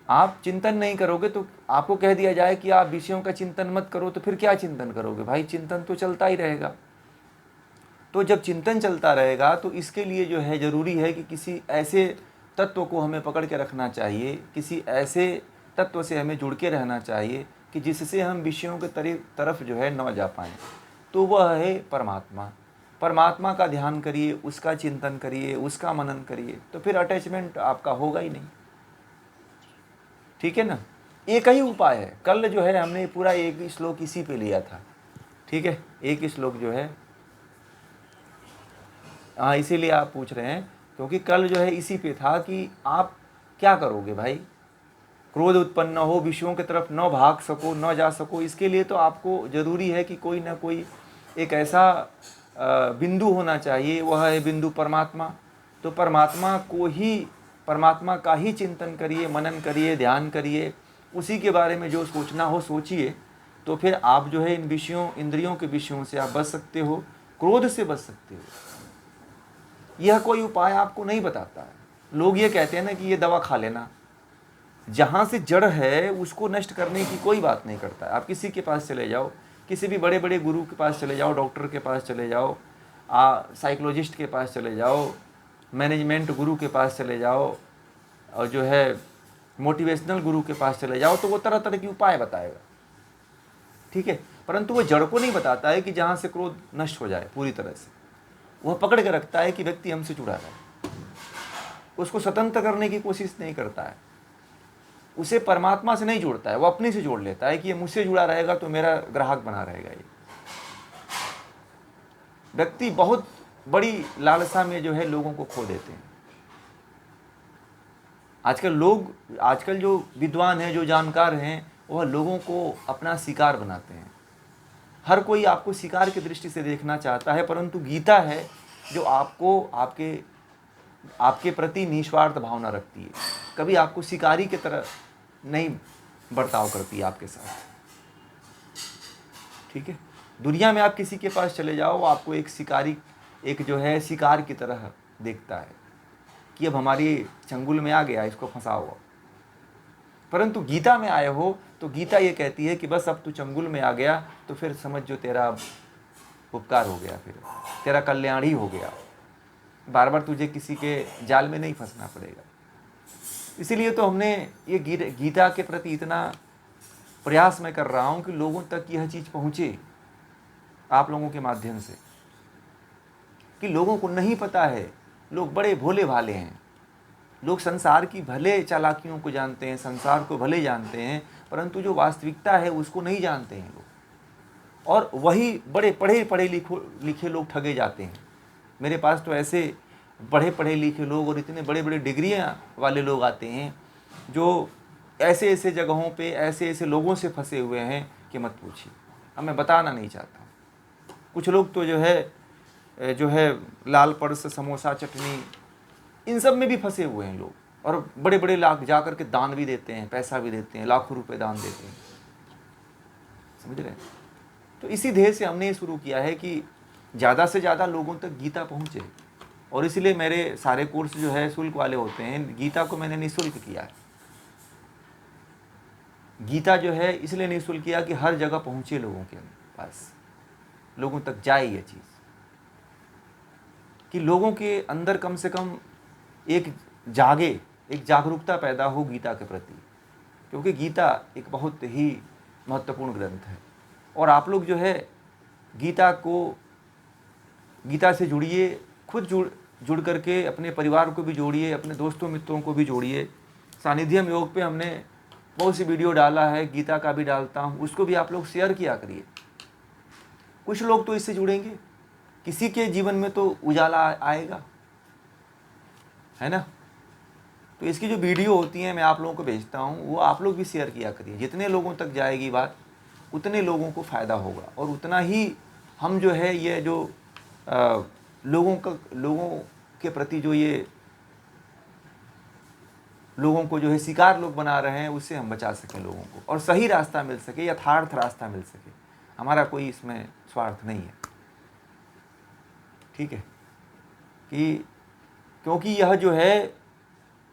आप चिंतन नहीं करोगे तो आपको कह दिया जाए कि आप विषयों का चिंतन मत करो, तो फिर क्या चिंतन करोगे भाई? चिंतन तो चलता ही रहेगा। तो जब चिंतन चलता रहेगा तो इसके लिए जो है ज़रूरी है कि किसी ऐसे तत्व को हमें पकड़ के रखना चाहिए, किसी ऐसे तत्व से हमें जुड़ के रहना चाहिए कि जिससे हम विषयों के तरफ जो है न जा पाएँ। तो वह है परमात्मा। परमात्मा का ध्यान करिए, उसका चिंतन करिए, उसका मनन करिए, तो फिर अटैचमेंट आपका होगा ही नहीं। ठीक है ना, एक ही उपाय है। कल जो है हमने पूरा एक श्लोक इसी पे लिया था। ठीक है, एक ही श्लोक जो है, हाँ इसीलिए आप पूछ रहे हैं, क्योंकि कल जो है इसी पे था कि आप क्या करोगे भाई? क्रोध उत्पन्न न हो, विषयों की तरफ न भाग सको, न जा सको, इसके लिए तो आपको ज़रूरी है कि कोई ना कोई एक ऐसा बिंदु होना चाहिए, वह है बिंदु परमात्मा। तो परमात्मा का ही चिंतन करिए, मनन करिए, ध्यान करिए, उसी के बारे में जो सोचना हो सोचिए। तो फिर आप जो है इन विषयों, इंद्रियों के विषयों से आप बच सकते हो, क्रोध से बच सकते हो। यह कोई उपाय आपको नहीं बताता है। लोग ये कहते हैं ना कि ये दवा खा लेना, जहाँ से जड़ है उसको नष्ट करने की कोई बात नहीं करता है। आप किसी के पास चले जाओ, किसी भी बड़े बड़े गुरु के पास चले जाओ, डॉक्टर के पास चले जाओ, साइकोलॉजिस्ट के पास चले जाओ, मैनेजमेंट गुरु के पास चले जाओ, और जो है मोटिवेशनल गुरु के पास चले जाओ, तो वो तरह तरह की उपाय बताएगा, ठीक है, परंतु वो जड़ को नहीं बताता है कि जहाँ से क्रोध नष्ट हो जाए पूरी तरह से। वह पकड़ के रखता है कि व्यक्ति हमसे जुड़ा रहे, उसको स्वतंत्र करने की कोशिश नहीं करता है, उसे परमात्मा से नहीं जोड़ता है, वो अपने से जोड़ लेता है कि ये मुझसे जुड़ा रहेगा तो मेरा ग्राहक बना रहेगा। ये व्यक्ति बहुत बड़ी लालसा में जो है लोगों को खो देते हैं। आजकल जो विद्वान हैं, जो जानकार हैं, वह लोगों को अपना शिकार बनाते हैं। हर कोई आपको शिकार की दृष्टि से देखना चाहता है, परंतु गीता है जो आपको आपके प्रति निस्वार्थ भावना रखती है, कभी आपको शिकारी की तरह नहीं बर्ताव करती है आपके साथ, ठीक है। दुनिया में आप किसी के पास चले जाओ, आपको एक जो है शिकार की तरह देखता है कि अब हमारी चंगुल में आ गया, इसको फंसाओ। परंतु गीता में आए हो तो गीता ये कहती है कि बस अब तू चंगुल में आ गया तो फिर समझ जो तेरा उपकार हो गया, फिर तेरा कल्याण ही हो गया, बार बार तुझे किसी के जाल में नहीं फंसना पड़ेगा। इसीलिए तो हमने ये गीता के प्रति इतना प्रयास मैं कर रहा हूँ कि लोगों तक यह चीज़ पहुँचे आप लोगों के माध्यम से, कि लोगों को नहीं पता है। लोग बड़े भोले भाले हैं, लोग संसार की भले चालाकियों को जानते हैं, संसार को भले जानते हैं, परंतु जो वास्तविकता है उसको नहीं जानते हैं लोग, और वही बड़े पढ़े लिखे लोग ठगे जाते हैं। मेरे पास तो ऐसे पढ़े लिखे लोग और इतने बड़े बड़े डिग्रियां वाले लोग आते हैं जो ऐसे ऐसे जगहों पे ऐसे ऐसे लोगों से फंसे हुए हैं कि मत पूछिए। अब मैं बताना नहीं चाहता। कुछ लोग तो जो है लाल पर्स, समोसा, चटनी, इन सब में भी फंसे हुए हैं लोग, और बड़े बड़े लाख जा कर के दान भी देते हैं, पैसा भी देते हैं, लाखों रुपए दान देते हैं, समझ रहे हैं। तो इसी ध्येय से हमने ये शुरू किया है कि ज़्यादा से ज़्यादा लोगों तक गीता पहुँचे, और इसलिए मेरे सारे कोर्स जो है शुल्क वाले होते हैं। गीता को मैंने निःशुल्क किया है। गीता जो है इसलिए निःशुल्क किया कि हर जगह पहुँचे लोगों के पास, लोगों तक जाए ये चीज़, कि लोगों के अंदर कम से कम एक जागरूकता पैदा हो गीता के प्रति, क्योंकि गीता एक बहुत ही महत्वपूर्ण ग्रंथ है। और आप लोग जो है गीता से जुड़िए, खुद जुड़ करके अपने परिवार को भी जोड़िए, अपने दोस्तों मित्रों को भी जोड़िए। सानिध्यम योग पे हमने बहुत सी वीडियो डाला है, गीता का भी डालता हूँ, उसको भी आप लोग शेयर किया करिए। कुछ लोग तो इससे जुड़ेंगे, किसी के जीवन में तो उजाला आएगा, है ना। तो इसकी जो वीडियो होती हैं मैं आप लोगों को भेजता हूँ, वो आप लोग भी शेयर किया करिए। जितने लोगों तक जाएगी बात, उतने लोगों को फ़ायदा होगा, और उतना ही हम जो है ये जो लोगों के प्रति जो ये लोगों को जो है शिकार लोग बना रहे हैं, उससे हम बचा सकें लोगों को, और सही रास्ता मिल सके, यथार्थ रास्ता मिल सके। हमारा कोई इसमें स्वार्थ नहीं है, ठीक है। क्योंकि यह जो है,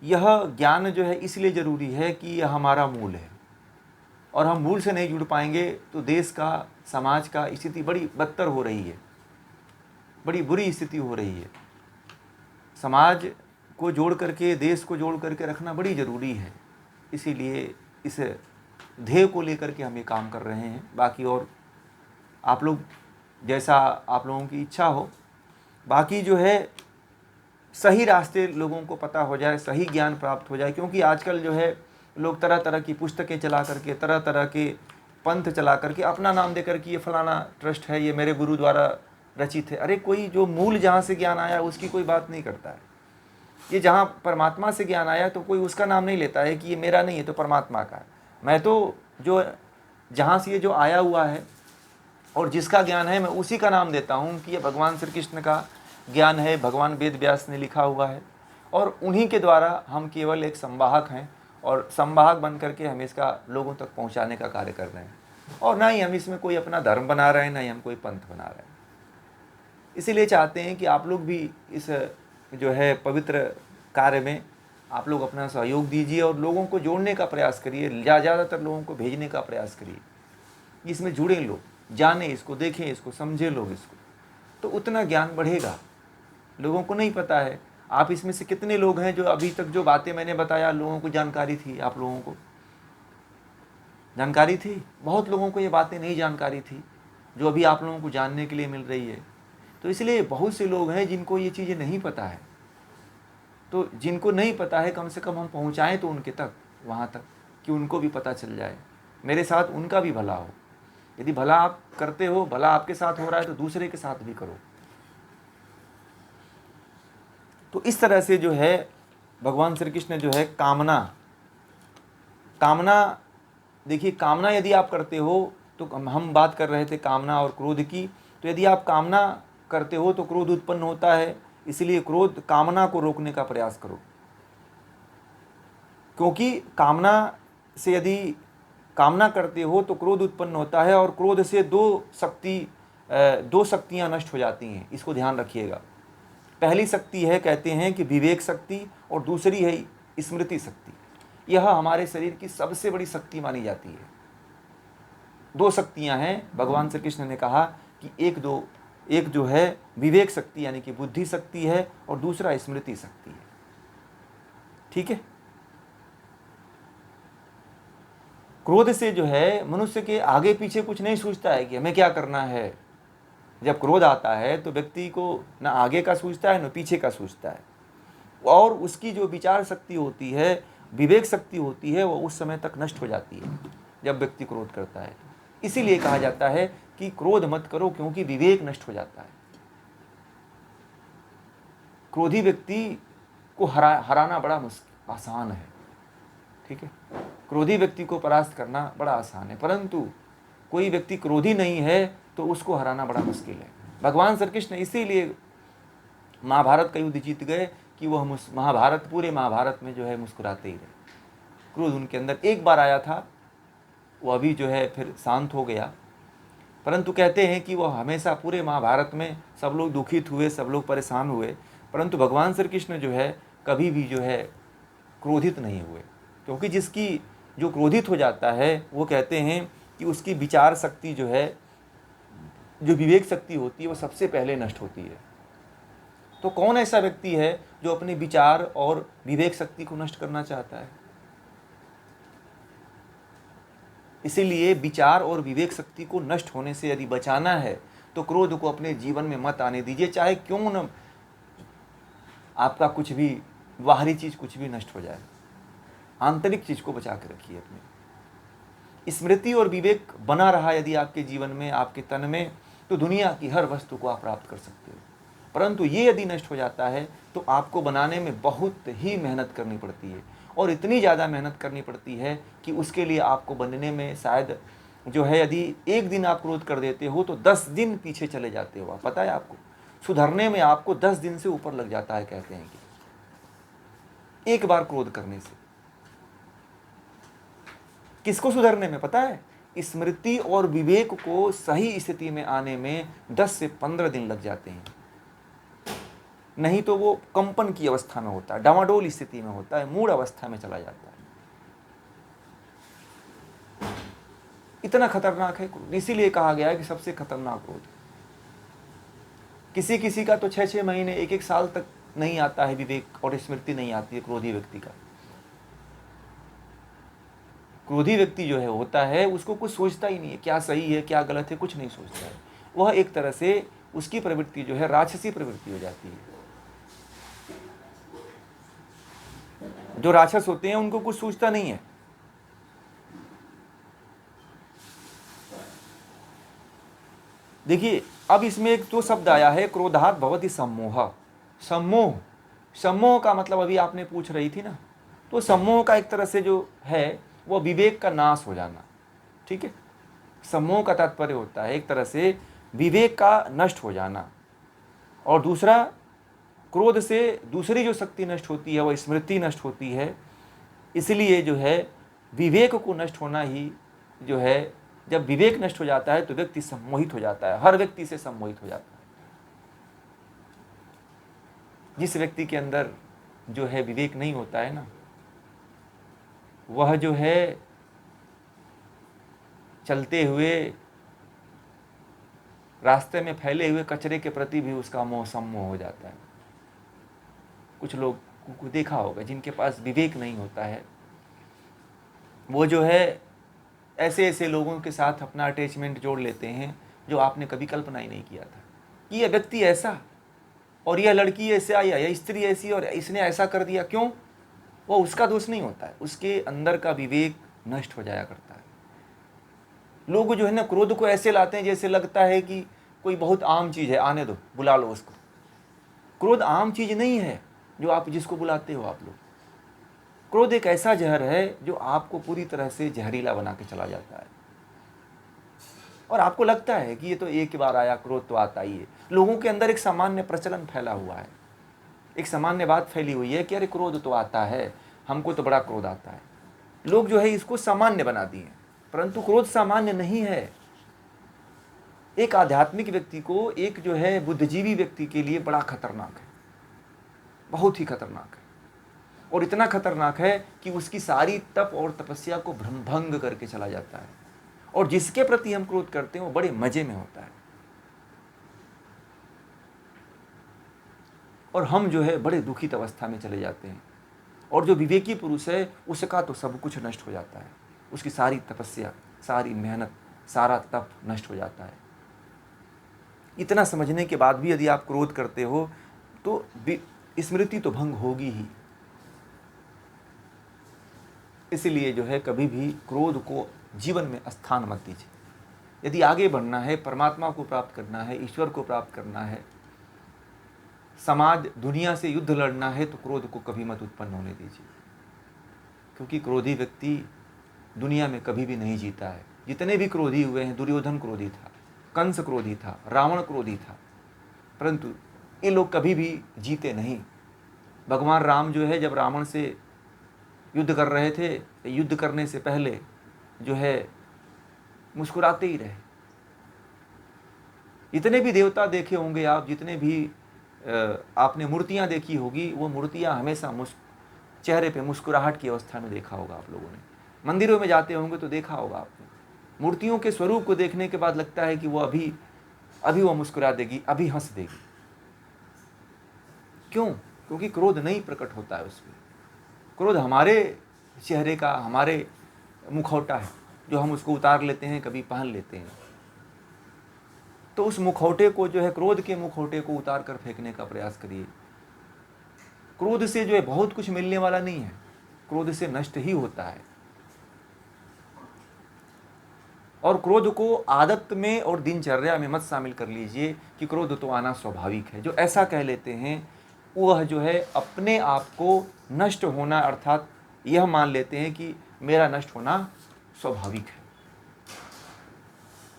यह ज्ञान जो है इसलिए ज़रूरी है कि यह हमारा मूल है, और हम मूल से नहीं जुड़ पाएंगे तो देश का, समाज का स्थिति बड़ी बदतर हो रही है, बड़ी बुरी स्थिति हो रही है। समाज को जोड़ करके, देश को जोड़ करके रखना बड़ी ज़रूरी है। इसीलिए इस ध्येय को लेकर के हम ये काम कर रहे हैं। बाकी और आप लोग जैसा आप लोगों की इच्छा हो, बाकी जो है सही रास्ते लोगों को पता हो जाए, सही ज्ञान प्राप्त हो जाए। क्योंकि आजकल जो है लोग तरह तरह की पुस्तकें चला करके, तरह तरह के पंथ चला करके अपना नाम दे करके ये फलाना ट्रस्ट है, ये मेरे गुरु द्वारा रचित है। अरे कोई जो मूल जहाँ से ज्ञान आया उसकी कोई बात नहीं करता है। ये जहाँ परमात्मा से ज्ञान आया तो कोई उसका नाम नहीं लेता है कि ये मेरा नहीं है, तो परमात्मा का है। मैं तो जो जहाँ से ये जो आया हुआ है और जिसका ज्ञान है, मैं उसी का नाम देता हूँ कि ये भगवान श्री कृष्ण का ज्ञान है भगवान वेद व्यास ने लिखा हुआ है, और उन्हीं के द्वारा हम केवल एक संवाहक हैं, और संवाहक बन करके हम इसका लोगों तक पहुंचाने का कार्य कर रहे हैं। और ना ही हम इसमें कोई अपना धर्म बना रहे हैं, ना ही हम कोई पंथ बना रहे हैं। इसीलिए चाहते हैं कि आप लोग भी इस जो है पवित्र कार्य में आप लोग अपना सहयोग दीजिए और लोगों को जोड़ने का प्रयास करिए, ज़्यादातर लोगों को भेजने का प्रयास करिए, इसमें जुड़े लोग, जाने इसको, देखें इसको, समझे लोग इसको, तो उतना ज्ञान बढ़ेगा। लोगों को नहीं पता है। आप इसमें से कितने लोग हैं जो अभी तक जो बातें मैंने बताया लोगों को जानकारी थी? आप लोगों को जानकारी थी? बहुत लोगों को ये बातें नहीं जानकारी थी, जो अभी आप लोगों को जानने के लिए मिल रही है। तो इसलिए बहुत से लोग हैं जिनको ये चीज़ें नहीं पता है। तो जिनको नहीं पता है कम से कम हम पहुंचाएं तो उनके तक, वहाँ तक, कि उनको भी पता चल जाए, मेरे साथ उनका भी भला हो। यदि भला आप करते हो, भला आपके साथ हो रहा है, तो दूसरे के साथ भी करो। तो इस तरह से जो है भगवान श्री कृष्ण जो है कामना देखिए, कामना यदि आप करते हो तो हम बात कर रहे थे कामना और क्रोध की, तो यदि आप कामना करते हो तो क्रोध उत्पन्न होता है। इसलिए कामना को रोकने का प्रयास करो, क्योंकि कामना से यदि कामना करते हो तो क्रोध उत्पन्न होता है, और क्रोध से दो शक्तियां नष्ट हो जाती हैं। इसको ध्यान रखिएगा। पहली शक्ति है, कहते हैं कि विवेक शक्ति, और दूसरी है स्मृति शक्ति। यह हमारे शरीर की सबसे बड़ी शक्ति मानी जाती है। दो शक्तियां हैं। भगवान श्री कृष्ण ने कहा कि एक जो है विवेक शक्ति यानी कि बुद्धि शक्ति है, और दूसरा स्मृति शक्ति है। ठीक है। क्रोध से जो है मनुष्य के आगे पीछे कुछ नहीं सोचता है कि हमें क्या करना है। जब क्रोध आता है तो व्यक्ति को ना आगे का सोचता है, ना पीछे का सोचता है, और उसकी जो विचार शक्ति होती है, विवेक शक्ति होती है, वो उस समय तक नष्ट हो जाती है जब व्यक्ति क्रोध करता है। इसीलिए कहा जाता है कि क्रोध मत करो, क्योंकि विवेक नष्ट हो जाता है। क्रोधी व्यक्ति को हराना बड़ा आसान है। ठीक है। क्रोधी व्यक्ति को परास्त करना बड़ा आसान है, परंतु कोई व्यक्ति क्रोधी नहीं है तो उसको हराना बड़ा मुश्किल है। भगवान श्री कृष्ण इसीलिए महाभारत का युद्ध जीत गए कि वह पूरे महाभारत में जो है मुस्कुराते ही रहे। क्रोध उनके अंदर एक बार आया था, वो अभी जो है फिर शांत हो गया, परंतु कहते हैं कि वह हमेशा पूरे महाभारत में सब लोग दुखित हुए, सब लोग परेशान हुए, परंतु भगवान श्री कृष्ण जो है कभी भी जो है क्रोधित नहीं हुए। क्योंकि जो क्रोधित हो जाता है, वो कहते हैं कि उसकी विचार शक्ति जो है, जो विवेक शक्ति होती है, वो सबसे पहले नष्ट होती है। तो कौन ऐसा व्यक्ति है जो अपने विचार और विवेक शक्ति को नष्ट करना चाहता है? इसीलिए विचार और विवेक शक्ति को नष्ट होने से यदि बचाना है तो क्रोध को अपने जीवन में मत आने दीजिए, चाहे क्यों न आपका कुछ भी बाहरी चीज कुछ भी नष्ट हो जाए। आंतरिक चीज को बचा के रखिए अपने। स्मृति और विवेक बना रहा यदि आपके जीवन में, आपके तन में, तो दुनिया की हर वस्तु को आप प्राप्त कर सकते हो। परंतु ये यदि नष्ट हो जाता है तो आपको बनाने में बहुत ही मेहनत करनी पड़ती है, और इतनी ज़्यादा मेहनत करनी पड़ती है कि उसके लिए आपको बनने में शायद जो है, यदि एक दिन आप क्रोध कर देते हो तो 10 दिन पीछे चले जाते हो। पता है आपको, सुधरने में आपको 10 दिन से ऊपर लग जाता है। कहते हैं कि एक बार क्रोध करने से किसको सुधरने में पता है? स्मृति और विवेक को सही स्थिति में आने में 10 से 15 दिन लग जाते हैं। नहीं तो वो कंपन की अवस्था में होता है, डामाडोल स्थिति में होता है, मूड अवस्था में चला जाता है। इतना खतरनाक है क्रोध। इसीलिए कहा गया है कि सबसे खतरनाक क्रोध। किसी किसी का तो 6-6 महीने, 1-1 साल तक नहीं आता है विवेक और स्मृति नहीं आती है क्रोधी व्यक्ति का। क्रोधी व्यक्ति जो है होता है, उसको कुछ सोचता ही नहीं है, क्या सही है क्या गलत है, कुछ नहीं सोचता है। वह एक तरह से उसकी प्रवृत्ति जो है राक्षसी प्रवृत्ति हो जाती है। जो राक्षस होते हैं उनको कुछ सोचता नहीं है। देखिए, अब इसमें एक तो शब्द आया है, क्रोधात भवति सम्मोह। सम्मोह का मतलब अभी आपने पूछ रही थी ना, तो सम्मोह का एक तरह से जो है वो विवेक का नाश हो जाना। ठीक है। सम्मोह का तात्पर्य होता है एक तरह से विवेक का नष्ट हो जाना। और दूसरा, क्रोध से दूसरी जो शक्ति नष्ट होती है वह स्मृति नष्ट होती है। इसलिए जो है विवेक को नष्ट होना ही जो है, जब विवेक नष्ट हो जाता है तो व्यक्ति सम्मोहित हो जाता है, हर व्यक्ति से सम्मोहित हो जाता है। जिस व्यक्ति के अंदर जो है विवेक नहीं होता है ना, वह जो है चलते हुए रास्ते में फैले हुए कचरे के प्रति भी उसका मोह सम्मोह हो जाता है। कुछ लोग को देखा होगा जिनके पास विवेक नहीं होता है, वो जो है ऐसे ऐसे लोगों के साथ अपना अटैचमेंट जोड़ लेते हैं जो आपने कभी कल्पना ही नहीं किया था कि यह व्यक्ति ऐसा, और यह लड़की ऐसा, या यह स्त्री ऐसी, और इसने ऐसा कर दिया। क्यों? वो उसका दोष नहीं होता है, उसके अंदर का विवेक नष्ट हो जाया करता है। लोग जो है ना क्रोध को ऐसे लाते हैं जैसे लगता है कि कोई बहुत आम चीज़ है, आने दो, बुला लो उसको। क्रोध आम चीज़ नहीं है जो आप जिसको बुलाते हो आप लोग। क्रोध एक ऐसा जहर है जो आपको पूरी तरह से जहरीला बना के चला जाता है, और आपको लगता है कि ये तो एक बार आया, क्रोध तो आता ही है। लोगों के अंदर एक सामान्य प्रचलन फैला हुआ है, एक सामान्य बात फैली हुई है कि अरे क्रोध तो आता है, हमको तो बड़ा क्रोध आता है। लोग जो है इसको सामान्य बना दिए, परंतु क्रोध सामान्य नहीं है। एक आध्यात्मिक व्यक्ति को, एक जो है बुद्धिजीवी व्यक्ति के लिए बड़ा खतरनाक है, बहुत ही खतरनाक है। और इतना खतरनाक है कि उसकी सारी तप और तपस्या को भंग करके चला जाता है। और जिसके प्रति हम क्रोध करते हैं वो बड़े मजे में होता है, और हम जो है बड़े दुखित अवस्था में चले जाते हैं। और जो विवेकी पुरुष है उसका तो सब कुछ नष्ट हो जाता है, उसकी सारी तपस्या, सारी मेहनत, सारा तप नष्ट हो जाता है। इतना समझने के बाद भी यदि आप क्रोध करते हो तो स्मृति तो भंग होगी ही। इसलिए जो है कभी भी क्रोध को जीवन में स्थान मत दीजिए। यदि आगे बढ़ना है, परमात्मा को प्राप्त करना है, ईश्वर को प्राप्त करना है, समाज दुनिया से युद्ध लड़ना है, तो क्रोध को कभी मत उत्पन्न होने दीजिए। क्योंकि क्रोधी व्यक्ति दुनिया में कभी भी नहीं जीता है। जितने भी क्रोधी हुए हैं, दुर्योधन क्रोधी था, कंस क्रोधी था, रावण क्रोधी था, परंतु ये लोग कभी भी जीते नहीं। भगवान राम जो है जब रावण से युद्ध कर रहे थे, युद्ध करने से पहले जो है मुस्कुराते ही रहे। जितने भी देवता देखे होंगे आप, जितने भी आपने मूर्तियां देखी होगी, वो मूर्तियां हमेशा चेहरे पे मुस्कुराहट की अवस्था में देखा होगा आप लोगों ने। मंदिरों में जाते होंगे तो देखा होगा आपने, मूर्तियों के स्वरूप को देखने के बाद लगता है कि वो अभी वो मुस्कुरा देगी, अभी हंस देगी। क्यों? क्योंकि क्रोध नहीं प्रकट होता है उसमें। क्रोध हमारे चेहरे का, हमारे मुखौटा है जो हम उसको उतार लेते हैं, कभी पहन लेते हैं। तो उस मुखौटे को जो है, क्रोध के मुखौटे को उतार कर फेंकने का प्रयास करिए। क्रोध से जो है बहुत कुछ मिलने वाला नहीं है, क्रोध से नष्ट ही होता है। और क्रोध को आदत में और दिनचर्या में मत शामिल कर लीजिए कि क्रोध तो आना स्वाभाविक है। जो ऐसा कह लेते हैं वह जो है अपने आप को नष्ट होना, अर्थात यह मान लेते हैं कि मेरा नष्ट होना स्वाभाविक है।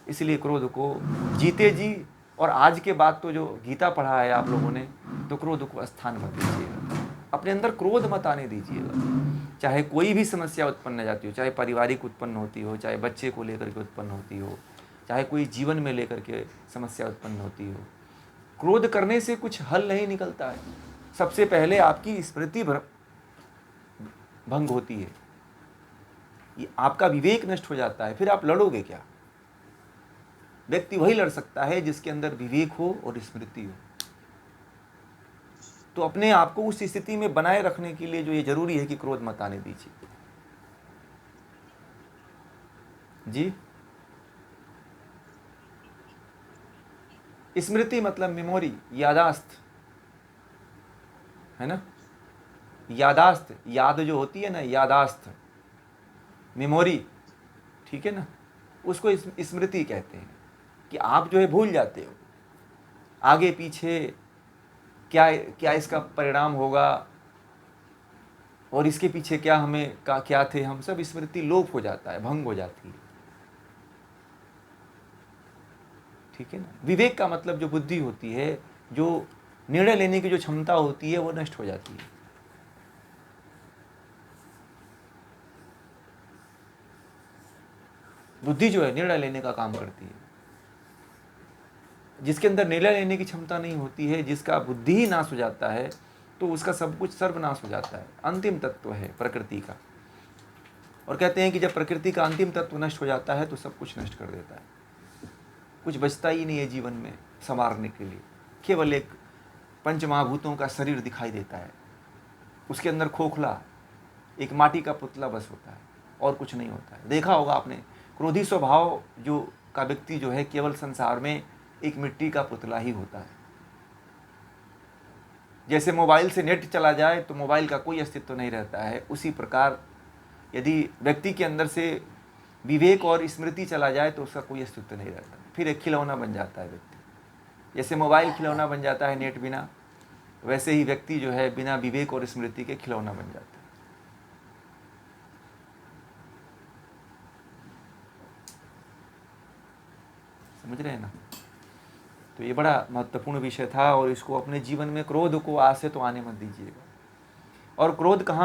इसलिए क्रोध को जीते जी। और आज के बाद तो जो गीता पढ़ा है आप लोगों ने, तो क्रोध को स्थान मत दीजिएगा, अपने अंदर क्रोध मत आने दीजिएगा। चाहे कोई भी समस्या उत्पन्न हो जाती हो, चाहे पारिवारिक उत्पन्न होती हो, चाहे बच्चे को लेकर के उत्पन्न होती हो, चाहे कोई जीवन में लेकर के समस्या उत्पन्न होती हो, क्रोध करने से कुछ हल नहीं निकलता है। सबसे पहले आपकी स्मृति भंग होती है, ये आपका विवेक नष्ट हो जाता है। फिर आप लड़ोगे क्या? व्यक्ति वही लड़ सकता है जिसके अंदर विवेक हो और स्मृति हो। तो अपने आप को उस स्थिति में बनाए रखने के लिए जो ये जरूरी है कि क्रोध मत आने दीजिए। जी, स्मृति मतलब मेमोरी, यादाश्त है ना। यादाश्त, याद जो होती है ना, यादाश्त, मेमोरी, ठीक है ना, उसको स्मृति कहते हैं। कि आप जो है भूल जाते हो आगे पीछे क्या इसका परिणाम होगा, और इसके पीछे क्या थे हम, सब स्मृति लोप हो जाता है, भंग हो जाती है। ठीक है ना। विवेक का मतलब जो बुद्धि होती है जो निर्णय लेने की जो क्षमता होती है वो नष्ट हो जाती है। बुद्धि जो है निर्णय लेने का काम करती है। जिसके अंदर निर्णय लेने की क्षमता नहीं होती है, जिसका बुद्धि ही नाश हो जाता है, तो उसका सब कुछ सर्वनाश हो जाता है। अंतिम तत्व है प्रकृति का। और कहते हैं कि जब प्रकृति का अंतिम तत्व नष्ट हो जाता है तो सब कुछ नष्ट कर देता है, कुछ बचता ही नहीं है जीवन में संवारने के लिए। केवल एक पंचमहाभूतों का शरीर दिखाई देता है, उसके अंदर खोखला एक माटी का पुतला बस होता है और कुछ नहीं होता है। देखा होगा आपने, क्रोधी स्वभाव जो का व्यक्ति जो है केवल संसार में एक मिट्टी का पुतला ही होता है। जैसे मोबाइल से नेट चला जाए तो मोबाइल का कोई अस्तित्व नहीं रहता है, उसी प्रकार यदि व्यक्ति के अंदर से विवेक और स्मृति चला जाए तो उसका कोई अस्तित्व नहीं रहता, फिर एक खिलौना बन जाता है व्यक्ति। जैसे मोबाइल खिलौना बन जाता है नेट बिना, वैसे ही व्यक्ति जो है बिना विवेक और स्मृति के खिलौना बन जाता है। समझ रहे हैं ना? तो ये बड़ा महत्वपूर्ण विषय था और इसको अपने जीवन में, क्रोध को आज से तो आने मत दीजिएगा। और क्रोध कहाँ